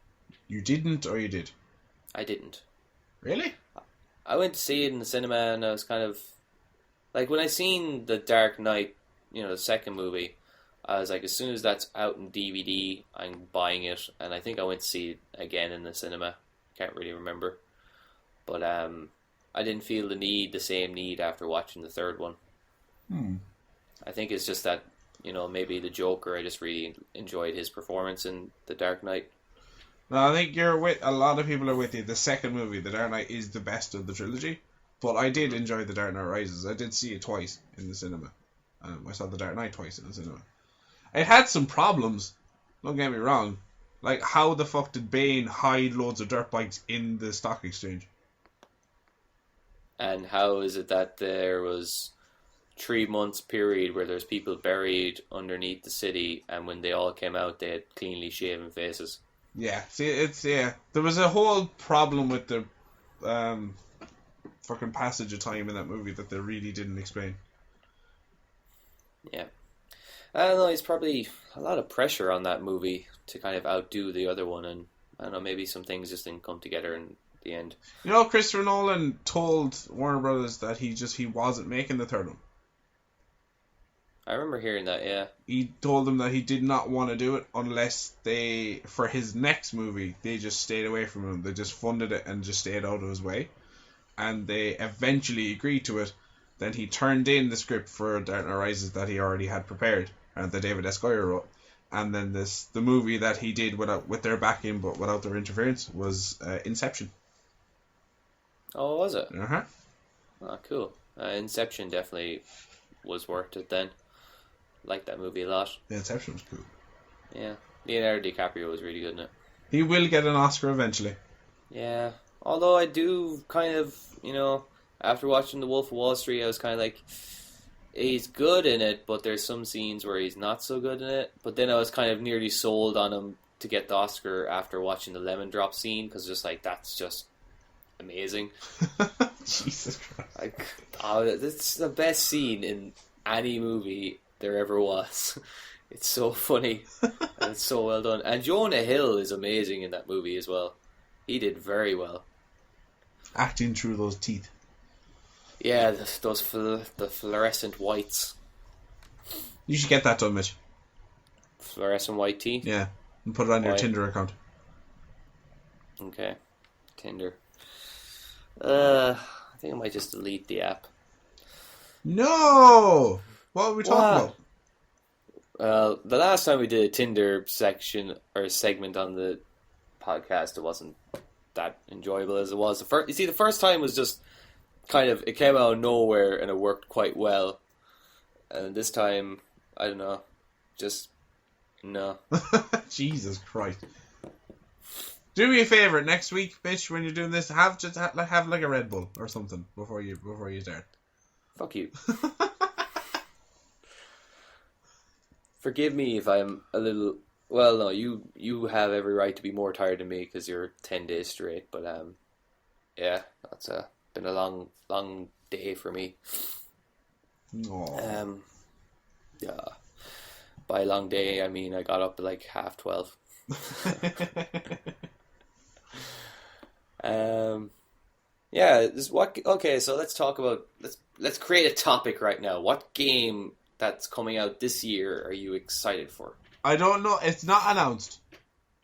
You didn't, or you did? I didn't. Really? I went to see it in the cinema, and I was kind of... Like, when I seen The Dark Knight, you know, the second movie, I was like, as soon as that's out in DVD, I'm buying it. And I think I went to see it again in the cinema. Can't really remember. But I didn't feel the same need after watching the third one. I think it's just that, you know, maybe the Joker, I just really enjoyed his performance in The Dark Knight. No, I think a lot of people are with you. The second movie, The Dark Knight, is the best of the trilogy. But I did enjoy The Dark Knight Rises. I did see it twice in the cinema. I saw The Dark Knight twice in the cinema. It had some problems, don't get me wrong. Like, how the fuck did Bane hide loads of dirt bikes in the stock exchange? And how is it that there was 3 months period where there's people buried underneath the city, and when they all came out, they had cleanly shaven faces? Yeah, see, there was a whole problem with the fucking passage of time in that movie that they really didn't explain. Yeah. I don't know, it's probably a lot of pressure on that movie to kind of outdo the other one, and I don't know, maybe some things just didn't come together in the end. You know, Christopher Nolan told Warner Brothers that he wasn't making the third one. I remember hearing that, yeah. He told them that he did not want to do it unless for his next movie, they just stayed away from him. They just funded it and just stayed out of his way. And they eventually agreed to it. Then he turned in the script for Dark Knight Rises that he already had prepared, and that David S. Goyer wrote. And then the movie that he did with their backing but without their interference was Inception. Oh, was it? Uh-huh. Oh, cool. Inception definitely was worth it then. Liked that movie a lot. The Inception was cool. Yeah. Leonardo DiCaprio was really good in it. He will get an Oscar eventually. Yeah. Although I do kind of, after watching The Wolf of Wall Street, I was kind of like, he's good in it, but there's some scenes where he's not so good in it. But then I was kind of nearly sold on him to get the Oscar after watching the lemon drop scene, because just like, that's just amazing. Jesus Christ. It's the best scene in any movie there ever was. It's so funny and it's so well done. And Jonah Hill is amazing in that movie as well. He did very well. Acting through those teeth. Yeah, the fluorescent whites. You should get that done, Mitch. Fluorescent white teeth? Yeah, and put it on your Tinder account. Okay, Tinder. I think I might just delete the app. No! What are we talking about? The last time we did a Tinder section or segment on the podcast, it wasn't that enjoyable as it was. The first time was just kind of, it came out of nowhere and it worked quite well. And this time, I don't know, just no. Jesus Christ. Do me a favour, next week, bitch, when you're doing this, have like a Red Bull or something before you start. Fuck you. Forgive me if I'm a little... Well, no, you have every right to be more tired than me because you're 10 days straight. But yeah, that's been a long day for me. Aww. Yeah. By long day, I mean I got up at like 12:30. Yeah. Okay, so let's talk about... Let's create a topic right now. What game that's coming out this year are you excited for? I don't know. It's not announced.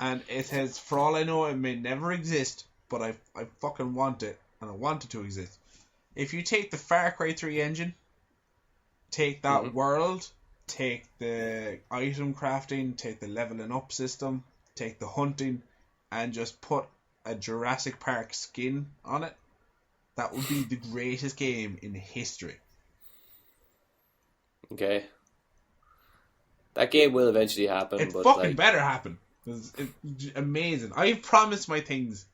And it has, for all I know, it may never exist. But I fucking want it. And I want it to exist. If you take the Far Cry 3 engine, take that world, take the item crafting, take the leveling up system, take the hunting, and just put a Jurassic Park skin on it, that would be the greatest game in history. Okay. That game will eventually happen. It but fucking better happen. It's amazing. I've promised my things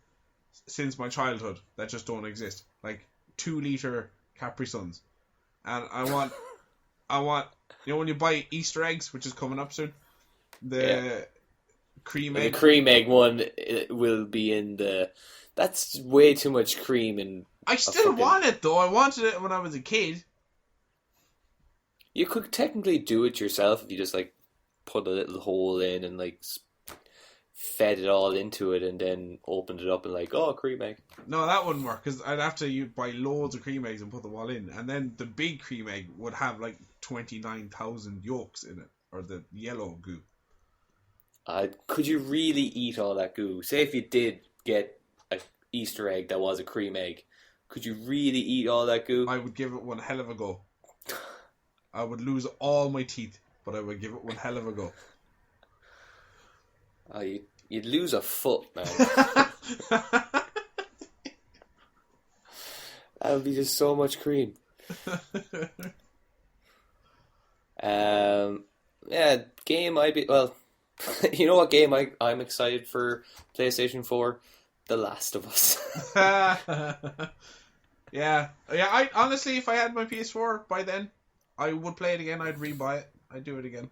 since my childhood that just don't exist. Like 2-liter Capri Suns. And I want, when you buy Easter eggs, which is coming up soon, cream egg. The cream egg one will be in the... That's way too much cream in... I still want it though. I wanted it when I was a kid. You could technically do it yourself if you just like put a little hole in and like fed it all into it and then opened it up and like, oh, cream egg. No, that wouldn't work because I'd have to buy loads of cream eggs and put them all in, and then the big cream egg would have like 29,000 yolks in it, or the yellow goo. Could you really eat all that goo? Say if you did get an Easter egg that was a cream egg, could you really eat all that goo? I would give it one hell of a go. I would lose all my teeth, but I would give it one hell of a go. You'd lose a foot, man. That would be just so much cream. Yeah, game I'd be... Well, you know what game I'm excited for PlayStation 4? The Last of Us. Yeah. I honestly, if I had my PS4 by then, I would play it again. I'd rebuy it. I'd do it again.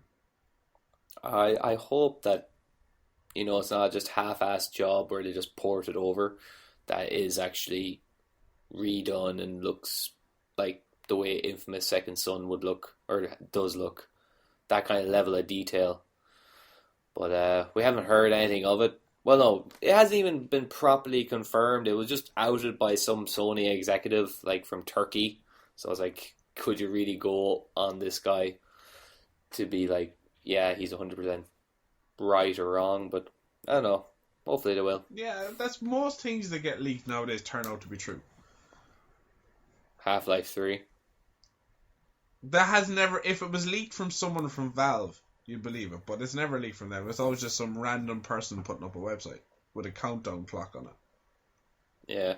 I hope that, it's not just half-assed job where they just port it over. That is actually redone and looks like the way Infamous Second Son would look, or does look. That kind of level of detail. But we haven't heard anything of it. Well, no, it hasn't even been properly confirmed. It was just outed by some Sony executive, like from Turkey. So I was like, could you really go on this guy to be like, yeah, he's 100% right or wrong? But I don't know. Hopefully they will. Yeah, that's most things that get leaked nowadays turn out to be true. Half-Life 3. That has never... If it was leaked from someone from Valve, you'd believe it. But it's never leaked from them. It's always just some random person putting up a website with a countdown clock on it. Yeah.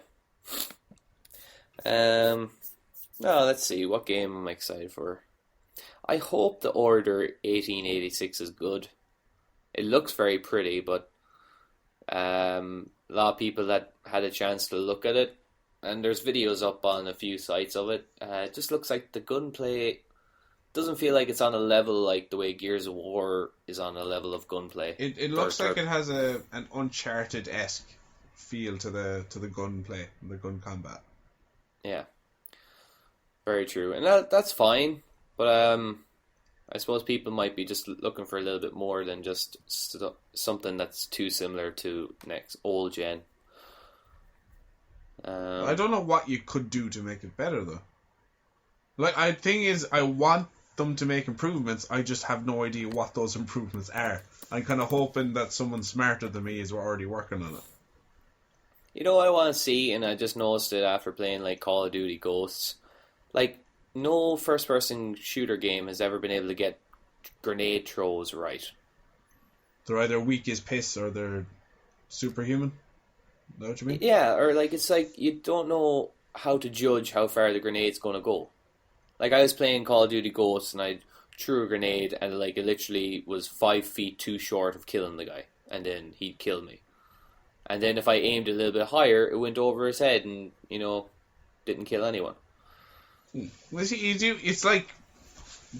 No, let's see. What game am I excited for? I hope the Order 1886 is good. It looks very pretty, but a lot of people that had a chance to look at it, and there's videos up on a few sites of it. It just looks like the gunplay doesn't feel like it's on a level like the way Gears of War is on a level of gunplay. It looks like it has an Uncharted-esque feel to the gunplay, the gun combat. Yeah, very true, and that's fine. But I suppose people might be just looking for a little bit more than just something that's too similar to next old gen. I don't know what you could do to make it better, though. Like, I want them to make improvements. I just have no idea what those improvements are. I'm kind of hoping that someone smarter than me is already working on it. You know what I want to see, and I just noticed it after playing like Call of Duty Ghosts. Like, no first-person shooter game has ever been able to get grenade throws right. They're either weak as piss or they're superhuman. Is that what you mean? Yeah, or like it's like you don't know how to judge how far the grenade's going to go. Like I was playing Call of Duty Ghosts and I threw a grenade and like it literally was 5 feet too short of killing the guy, and then he'd kill me. And then if I aimed a little bit higher, it went over his head and didn't kill anyone. Well, see, you do. It's like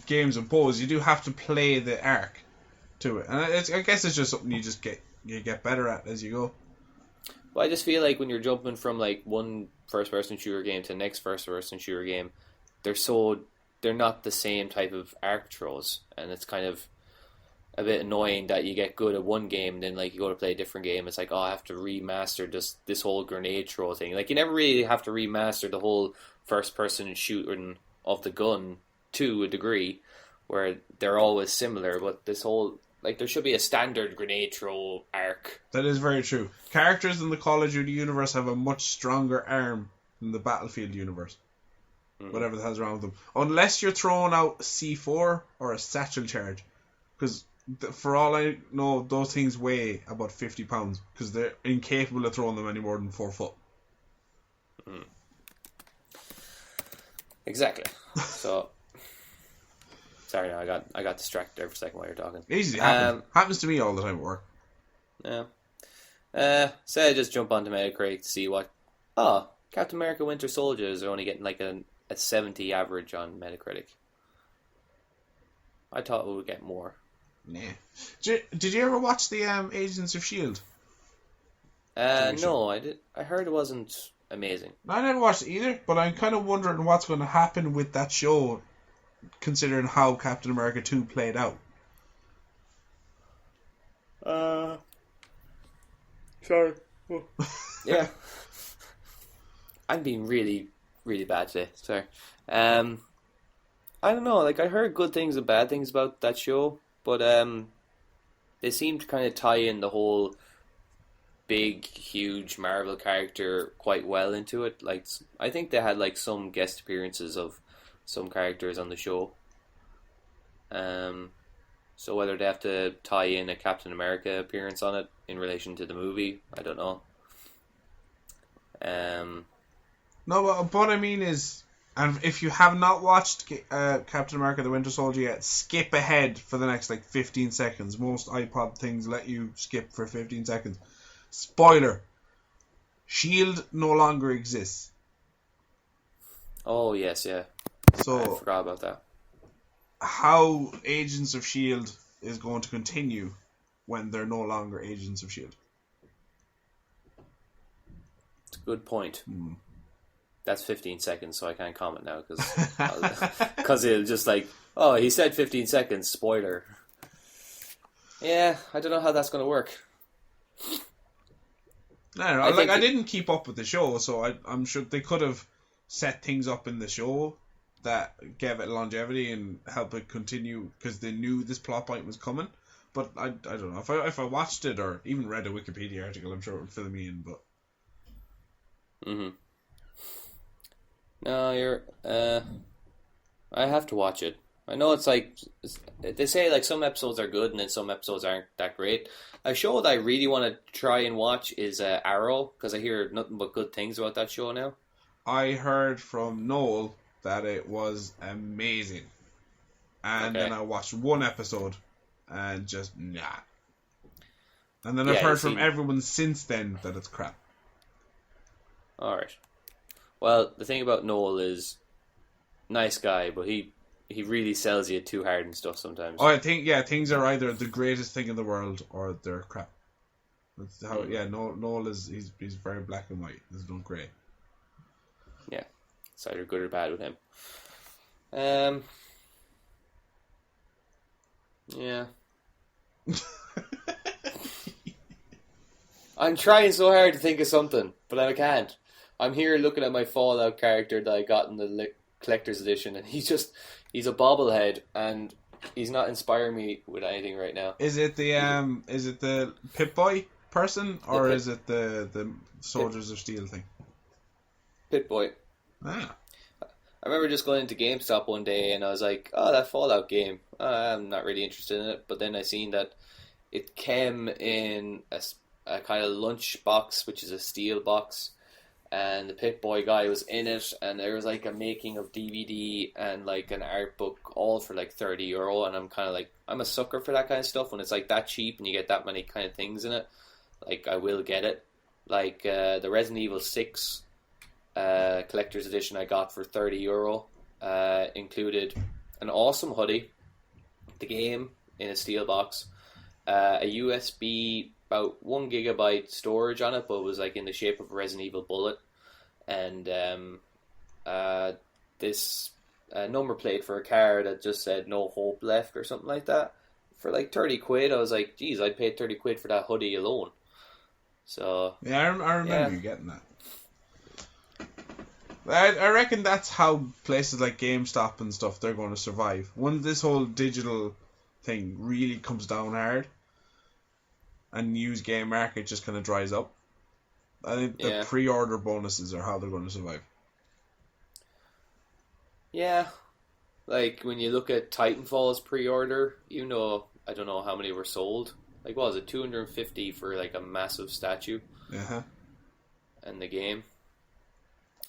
games of pose. You do have to play the arc to it, and I guess it's just something you get better at as you go. Well, I just feel like when you're jumping from like one first-person shooter game to the next first-person shooter game, they're not the same type of arc throws, and it's kind of a bit annoying that you get good at one game, and then like you go to play a different game, it's like, oh, I have to remaster this whole grenade throw thing. Like you never really have to remaster the whole first-person shooting of the gun to a degree, where they're always similar, but this whole, like, there should be a standard grenade throw arc. That is very true. Characters in the Call of Duty universe have a much stronger arm than the Battlefield universe. Whatever the hell's wrong with them. Unless you're throwing out C4 or a satchel charge. Because for all I know, those things weigh about 50 pounds. Because they're incapable of throwing them any more than 4 foot. Exactly. So, sorry, no, I got distracted there for a second while you're talking. Easy, happens to me all the time at work. Yeah. Say I just jump onto Metacritic to see what. Oh, Captain America: Winter Soldier is only getting like a 70 average on Metacritic. I thought we would get more. Nah. Did you ever watch the Agents of S.H.I.E.L.D.? No, I did. I heard it wasn't amazing. I never watched it either, but I'm kind of wondering what's going to happen with that show, considering how Captain America 2 played out. Sorry. Yeah. I'm being really, really bad today. Sorry. I don't know. Like, I heard good things and bad things about that show, but they seem to kind of tie in the whole big, huge Marvel character quite well into it. Like, I think they had like some guest appearances of some characters on the show. So whether they have to tie in a Captain America appearance on it in relation to the movie, I don't know. No, but what I mean is, and if you have not watched Captain America: The Winter Soldier yet, skip ahead for the next like 15 seconds. Most iPod things let you skip for 15 seconds. Spoiler: S.H.I.E.L.D. no longer exists. Oh yes, yeah. So I forgot about that. How Agents of S.H.I.E.L.D. is going to continue when they're no longer Agents of S.H.I.E.L.D. It's a good point. That's 15 seconds, so I can't comment now because it'll just like, oh, he said 15 seconds, spoiler. Yeah, I don't know how that's going to work. I don't know. I didn't keep up with the show, so I'm sure they could have set things up in the show that gave it longevity and help it continue because they knew this plot point was coming. But I don't know if I watched it or even read a Wikipedia article, I'm sure it would fill me in. But No, you're. I have to watch it. I know it's like they say like some episodes are good and then some episodes aren't that great. A show that I really want to try and watch is Arrow because I hear nothing but good things about that show now. I heard from Noel that it was amazing, and then I watched one episode and just nah. And then I've heard from everyone since then that it's crap. All right. Well, the thing about Noel is nice guy, but he really sells you too hard and stuff sometimes. Oh, I think things are either the greatest thing in the world or they're crap. That's how. Yeah, Noel is he's very black and white. There's no grey. Yeah, it's either good or bad with him. Yeah. I'm trying so hard to think of something, but I can't. I'm here looking at my Fallout character that I got in the collector's edition, and he's a bobblehead, and he's not inspiring me with anything right now. Is it the Pip-Boy person, or is it the Soldiers of Steel thing? Pip-Boy. Ah. I remember just going into GameStop one day, and I was like, "Oh, that Fallout game. I'm not really interested in it." But then I seen that it came in a kind of lunch box, which is a steel box, and the Pip-Boy guy was in it, and there was like a making of DVD and like an art book, all for like €30, and I'm kind of like, I'm a sucker for that kind of stuff when it's like that cheap and you get that many kind of things in it. Like I will get it. Like the Resident Evil 6 collector's edition I got for €30 included an awesome hoodie, the game in a steel box, a USB about 1 gigabyte storage on it, but it was like in the shape of a Resident Evil bullet, and this number plate for a car that just said "No Hope Left" or something like that for like £30. I was like, geez, I'd pay £30 for that hoodie alone. So yeah, I remember you getting that. I reckon that's how places like GameStop and stuff, they're going to survive. When this whole digital thing really comes down hard and used game market just kind of dries up, I think the pre-order bonuses are how they're going to survive. Yeah. Like, when you look at Titanfall's pre-order, I don't know how many were sold. Like, what was it, 250 for, like, a massive statue? Uh-huh. And the game.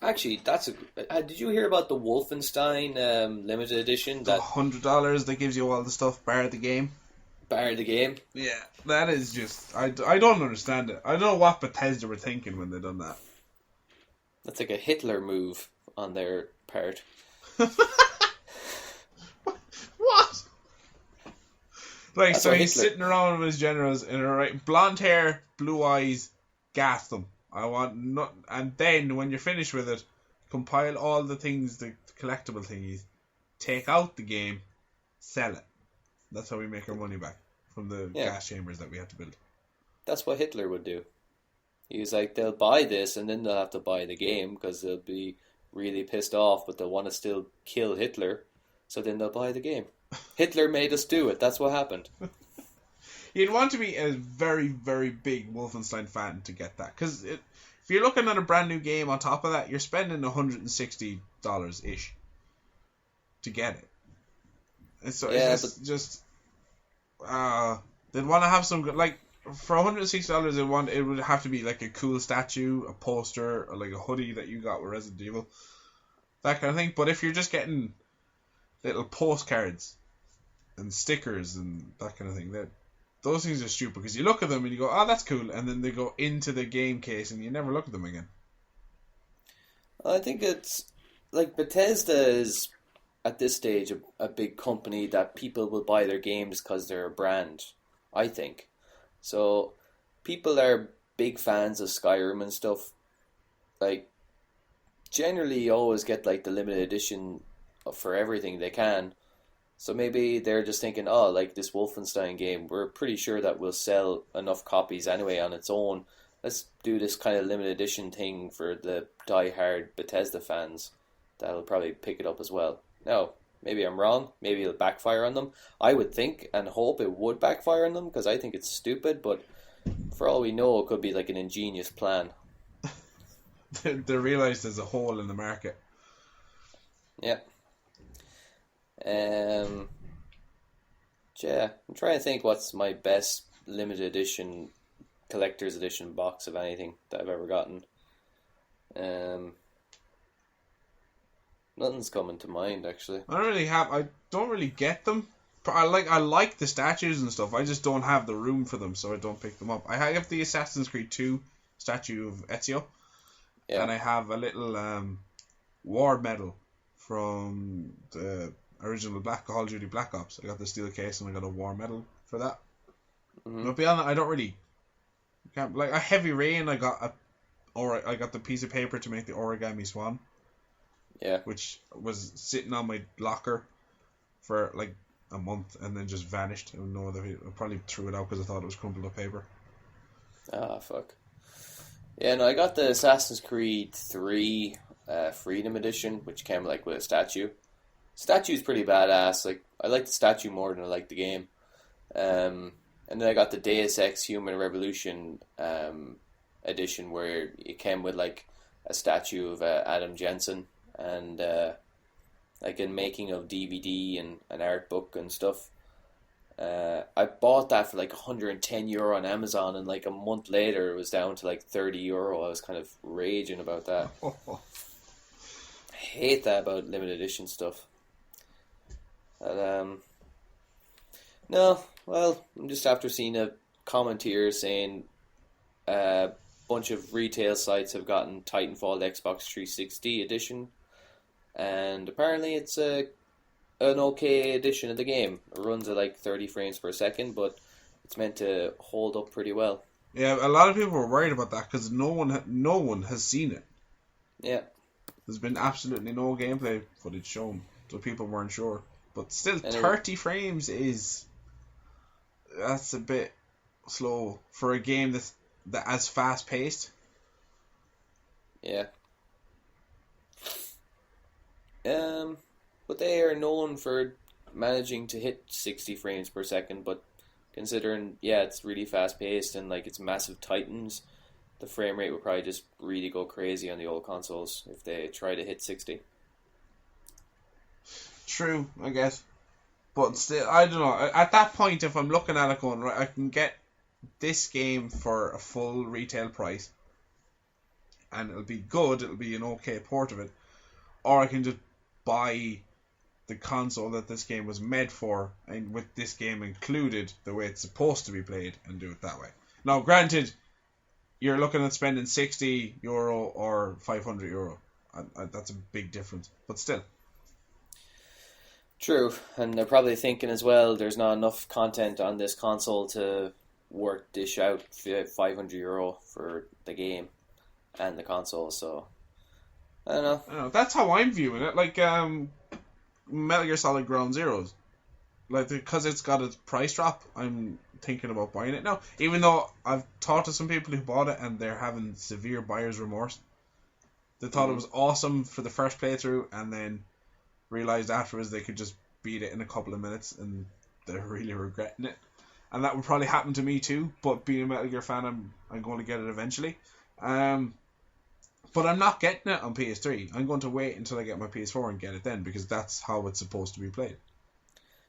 Actually, did you hear about the Wolfenstein limited edition? That $100 that gives you all the stuff, bar the game. Bar the game? Yeah, that is just... I don't understand it. I don't know what Bethesda were thinking when they done that. That's like a Hitler move on their part. What? Like, That's so what he's Hitler... sitting around with his generals and right, blonde hair, blue eyes, gas them. I want not, and then when you're finished with it, compile all the things, the collectible thingies, take out the game, sell it. That's how we make our money back from the gas chambers that we had to build. That's what Hitler would do. He was like, they'll buy this and then they'll have to buy the game because they'll be really pissed off, but they'll want to still kill Hitler, so then they'll buy the game. Hitler made us do it. That's what happened. You'd want to be a very, very big Wolfenstein fan to get that. Because if you're looking at a brand new game on top of that, you're spending $160-ish to get it. And so it's just they'd want to have some... Like, for $160, it would have to be like a cool statue, a poster, or like a hoodie that you got with Resident Evil. That kind of thing. But if you're just getting little postcards and stickers and that kind of thing, those things are stupid because you look at them and you go, oh, that's cool, and then they go into the game case and you never look at them again. I think it's like Bethesda is at this stage a big company that people will buy their games because they're a brand, I think. So people are big fans of Skyrim and stuff. Like, generally you always get like the limited edition for everything they can. So maybe they're just thinking, like this Wolfenstein game, we're pretty sure that will sell enough copies anyway on its own let's do this kind of limited edition thing for the die-hard Bethesda fans. That'll probably pick it up as well. Now, maybe I'm wrong. Maybe it'll backfire on them. I would think and hope it would backfire on them because I think it's stupid, but for all we know, it could be like an ingenious plan. They realise there's a hole in the market. Yeah. Yeah, I'm trying to think what's my best limited edition, collector's edition box of anything that I've ever gotten. Nothing's coming to mind actually. I don't really get them. I like the statues and stuff. I just don't have the room for them, so I don't pick them up. I have the Assassin's Creed 2 statue of Ezio, and I have a little war medal from the original Call of Duty Black Ops. I got the steel case and I got a war medal for that. But beyond that, I don't really. Like a Heavy Rain, I got the piece of paper to make the origami swan. Yeah. Which was sitting on my locker for like a month and then just vanished. I don't know whether I probably threw it out because I thought it was crumpled up paper. Ah, fuck. Yeah, no, I got the Assassin's Creed 3 Freedom Edition, which came like with a statue. Statue's pretty badass. Like, I like the statue more than I like the game. And then I got the Deus Ex Human Revolution edition, where it came with like a statue of Adam Jensen and like a making of DVD and an art book and stuff. I bought that for like €110 on Amazon, and like a month later it was down to like €30. I was kind of raging about that. I hate that about limited edition stuff. But, no, well, I'm just after seeing a comment here saying a bunch of retail sites have gotten Titanfall Xbox 360 edition, and apparently it's an okay edition of the game. It runs at like 30 frames per second, but it's meant to hold up pretty well. Yeah, a lot of people were worried about that because no one has seen it. Yeah. There's been absolutely no gameplay footage shown, so people weren't sure. But still, 30 frames that's a bit slow for a game that's as fast paced. Yeah. But they are known for managing to hit 60 frames per second, but considering, it's really fast paced and like it's massive titans, the frame rate would probably just really go crazy on the old consoles if they try to hit 60. True, I guess. But still, I don't know. At that point, if I'm looking at it going, right, I can get this game for a full retail price, and it'll be good, it'll be an okay port of it, or I can just buy the console that this game was made for, and with this game included, the way it's supposed to be played, and do it that way. Now, granted, you're looking at spending €60 or €500. That's a big difference, but still. True, and they're probably thinking as well there's not enough content on this console to dish out €500 for the game and the console, so I don't know. That's how I'm viewing it. Like Metal Gear Solid Ground Zeroes, like because it's got a price drop, I'm thinking about buying it now. Even though I've talked to some people who bought it and they're having severe buyer's remorse. They thought it was awesome for the first playthrough, and then realized afterwards they could just beat it in a couple of minutes, and they're really regretting it. And that would probably happen to me too. But being a Metal Gear fan, I'm going to get it eventually. But I'm not getting it on PS3. I'm going to wait until I get my PS4 and get it then, because that's how it's supposed to be played.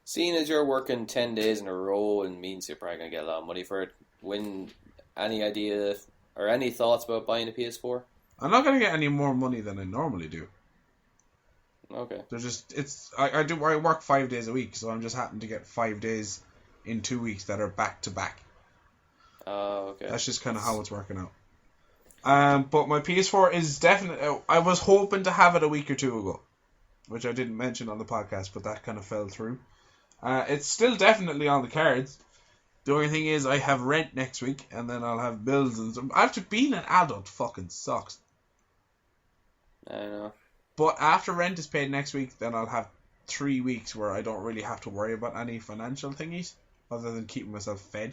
Seeing as you're working 10 days in a row, it means you're probably going to get a lot of money for it. Any idea or any thoughts about buying a PS4? I'm not going to get any more money than I normally do. Okay. I work 5 days a week, so I'm just happen to get 5 days in 2 weeks that are back to back. Oh, okay. That's just kind of how it's working out. But my PS4 is definitely. I was hoping to have it a week or two ago, which I didn't mention on the podcast, but that kind of fell through. It's still definitely on the cards. The only thing is, I have rent next week, and then I'll have bills and stuff. After being an adult, fucking sucks. I know. But after rent is paid next week, then I'll have 3 weeks where I don't really have to worry about any financial thingies, other than keeping myself fed.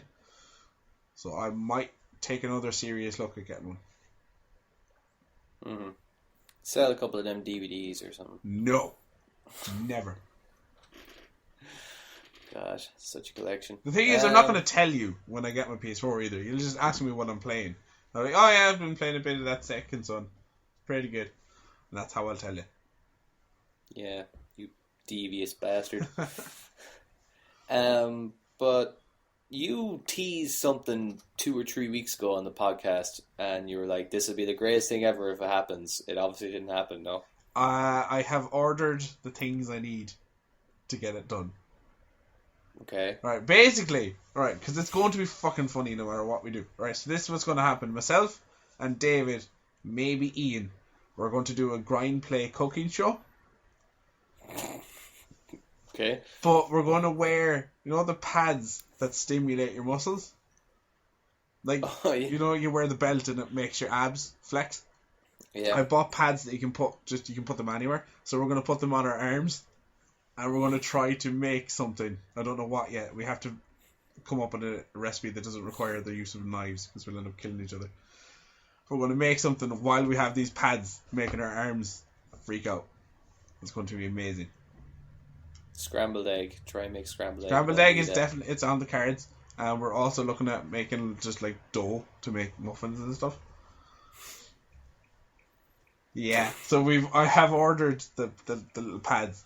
So I might take another serious look at getting one. Mm-hmm. Sell a couple of them DVDs or something. No. Never. Gosh, such a collection. The thing is, I'm not going to tell you when I get my PS4 either. You'll just ask me what I'm playing. I'm like, oh yeah, I've been playing a bit of that Second Son. Pretty good. And that's how I'll tell you. Yeah, you devious bastard. But you teased something 2 or 3 weeks ago on the podcast, and you were like, this will be the greatest thing ever if it happens. It obviously didn't happen, no? I have ordered the things I need to get it done. Okay. Right, basically, right, because it's going to be fucking funny no matter what we do. Right, so this is what's going to happen. Myself and David, maybe Ian, we're going to do a grind play cooking show. Okay. But we're going to wear, you know, the pads that stimulate your muscles? Like, you wear the belt and it makes your abs flex. Yeah. I bought pads that you can put them anywhere. So we're going to put them on our arms. And we're going to try to make something. I don't know what yet. We have to come up with a recipe that doesn't require the use of knives because we'll end up killing each other. We're going to make something while we have these pads making our arms freak out. It's going to be amazing. Scrambled egg. Try and make scrambled egg. Scrambled egg is definitely, it's on the cards. And we're also looking at making just like dough to make muffins and stuff. Yeah. So I have ordered the little pads.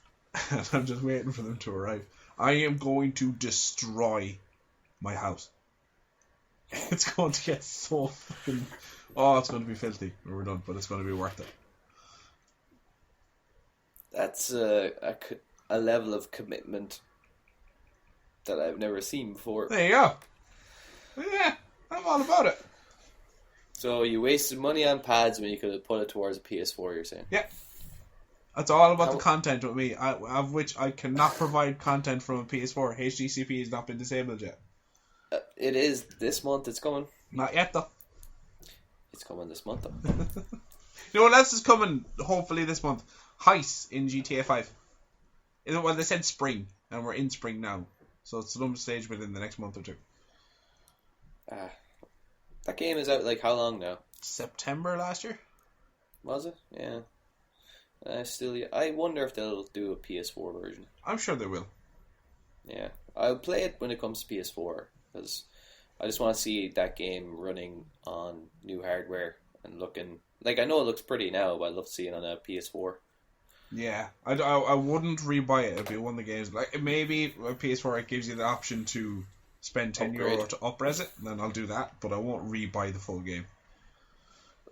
And I'm just waiting for them to arrive. I am going to destroy my house. It's going to get so fucking... Oh, it's going to be filthy when we're done, but it's going to be worth it. That's a level of commitment that I've never seen before. There you go. Yeah, I'm all about it. So you wasted money on pads when you could have put it towards a PS4, you're saying? Yeah. That's all about the content with me, of which I cannot provide content from a PS4. HDCP has not been disabled yet. It is this month. It's coming. Not yet, though. It's coming this month, though. You know what else is coming, hopefully, this month? Heist in GTA 5. Well, they said spring, and we're in spring now. So it's some stage within the next month or two. That game is out, like, how long now? September last year? Was it? Yeah. I wonder if they'll do a PS4 version. I'm sure they will. Yeah, I'll play it when it comes to PS4 because I just want to see that game running on new hardware and looking like, I know it looks pretty now, but I'd love to see it on a PS4. Yeah, I wouldn't rebuy it. It'd be one of the games like maybe a PS4 it gives you the option to spend €10 to up-res it, then I'll do that. But I won't rebuy the full game.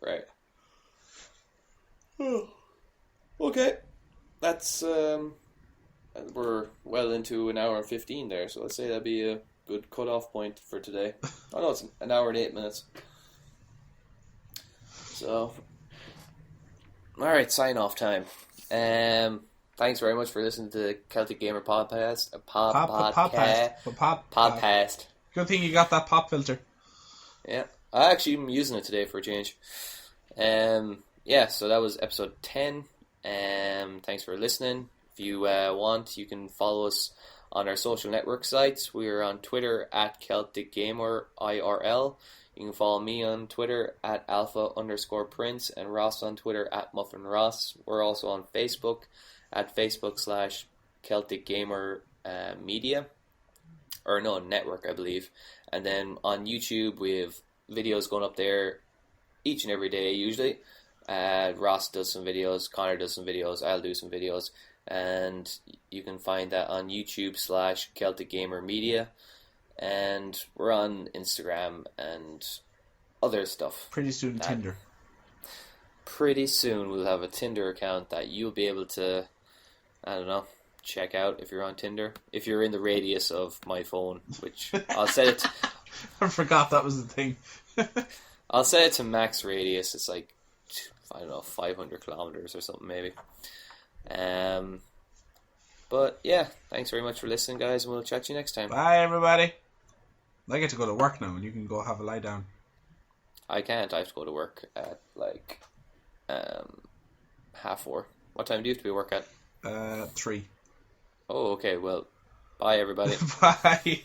Right. Okay, that's we're well into an hour and 15 there, so let's say that'd be a good cut-off point for today. I know it's an hour and 8 minutes. So, all right, sign-off time. Thanks very much for listening to the Celtic Gamer Podcast. Podcast. Good thing you got that pop filter. Yeah, I actually am using it today for a change. Yeah, so that was episode 10. Thanks for listening. If you want, you can follow us on our social network sites. We are on Twitter at Celtic Gamer IRL. You can follow me on Twitter at Alpha_Prince and Ross on Twitter at Muffin Ross. We're also on Facebook at Facebook/Celtic Gamer Media. Or no, network, I believe. And then on YouTube, we have videos going up there each and every day, usually. Ross does some videos, Connor does some videos, I'll do some videos, and you can find that on YouTube/Celtic Gamer Media, and we're on Instagram and other stuff. Pretty soon, Tinder. Pretty soon we'll have a Tinder account that you'll be able to, I don't know, check out if you're on Tinder. If you're in the radius of my phone, which I'll set it to, I forgot that was the thing. I'll set it to max radius. It's like, I don't know, 500 kilometers or something maybe. But yeah, thanks very much for listening, guys, and we'll chat to you next time. Bye, everybody. I get to go to work now, and you can go have a lie down. I can't. I have to go to work at like 4:30. What time do you have to be at work at? 3. Oh, okay. Well, bye, everybody. Bye.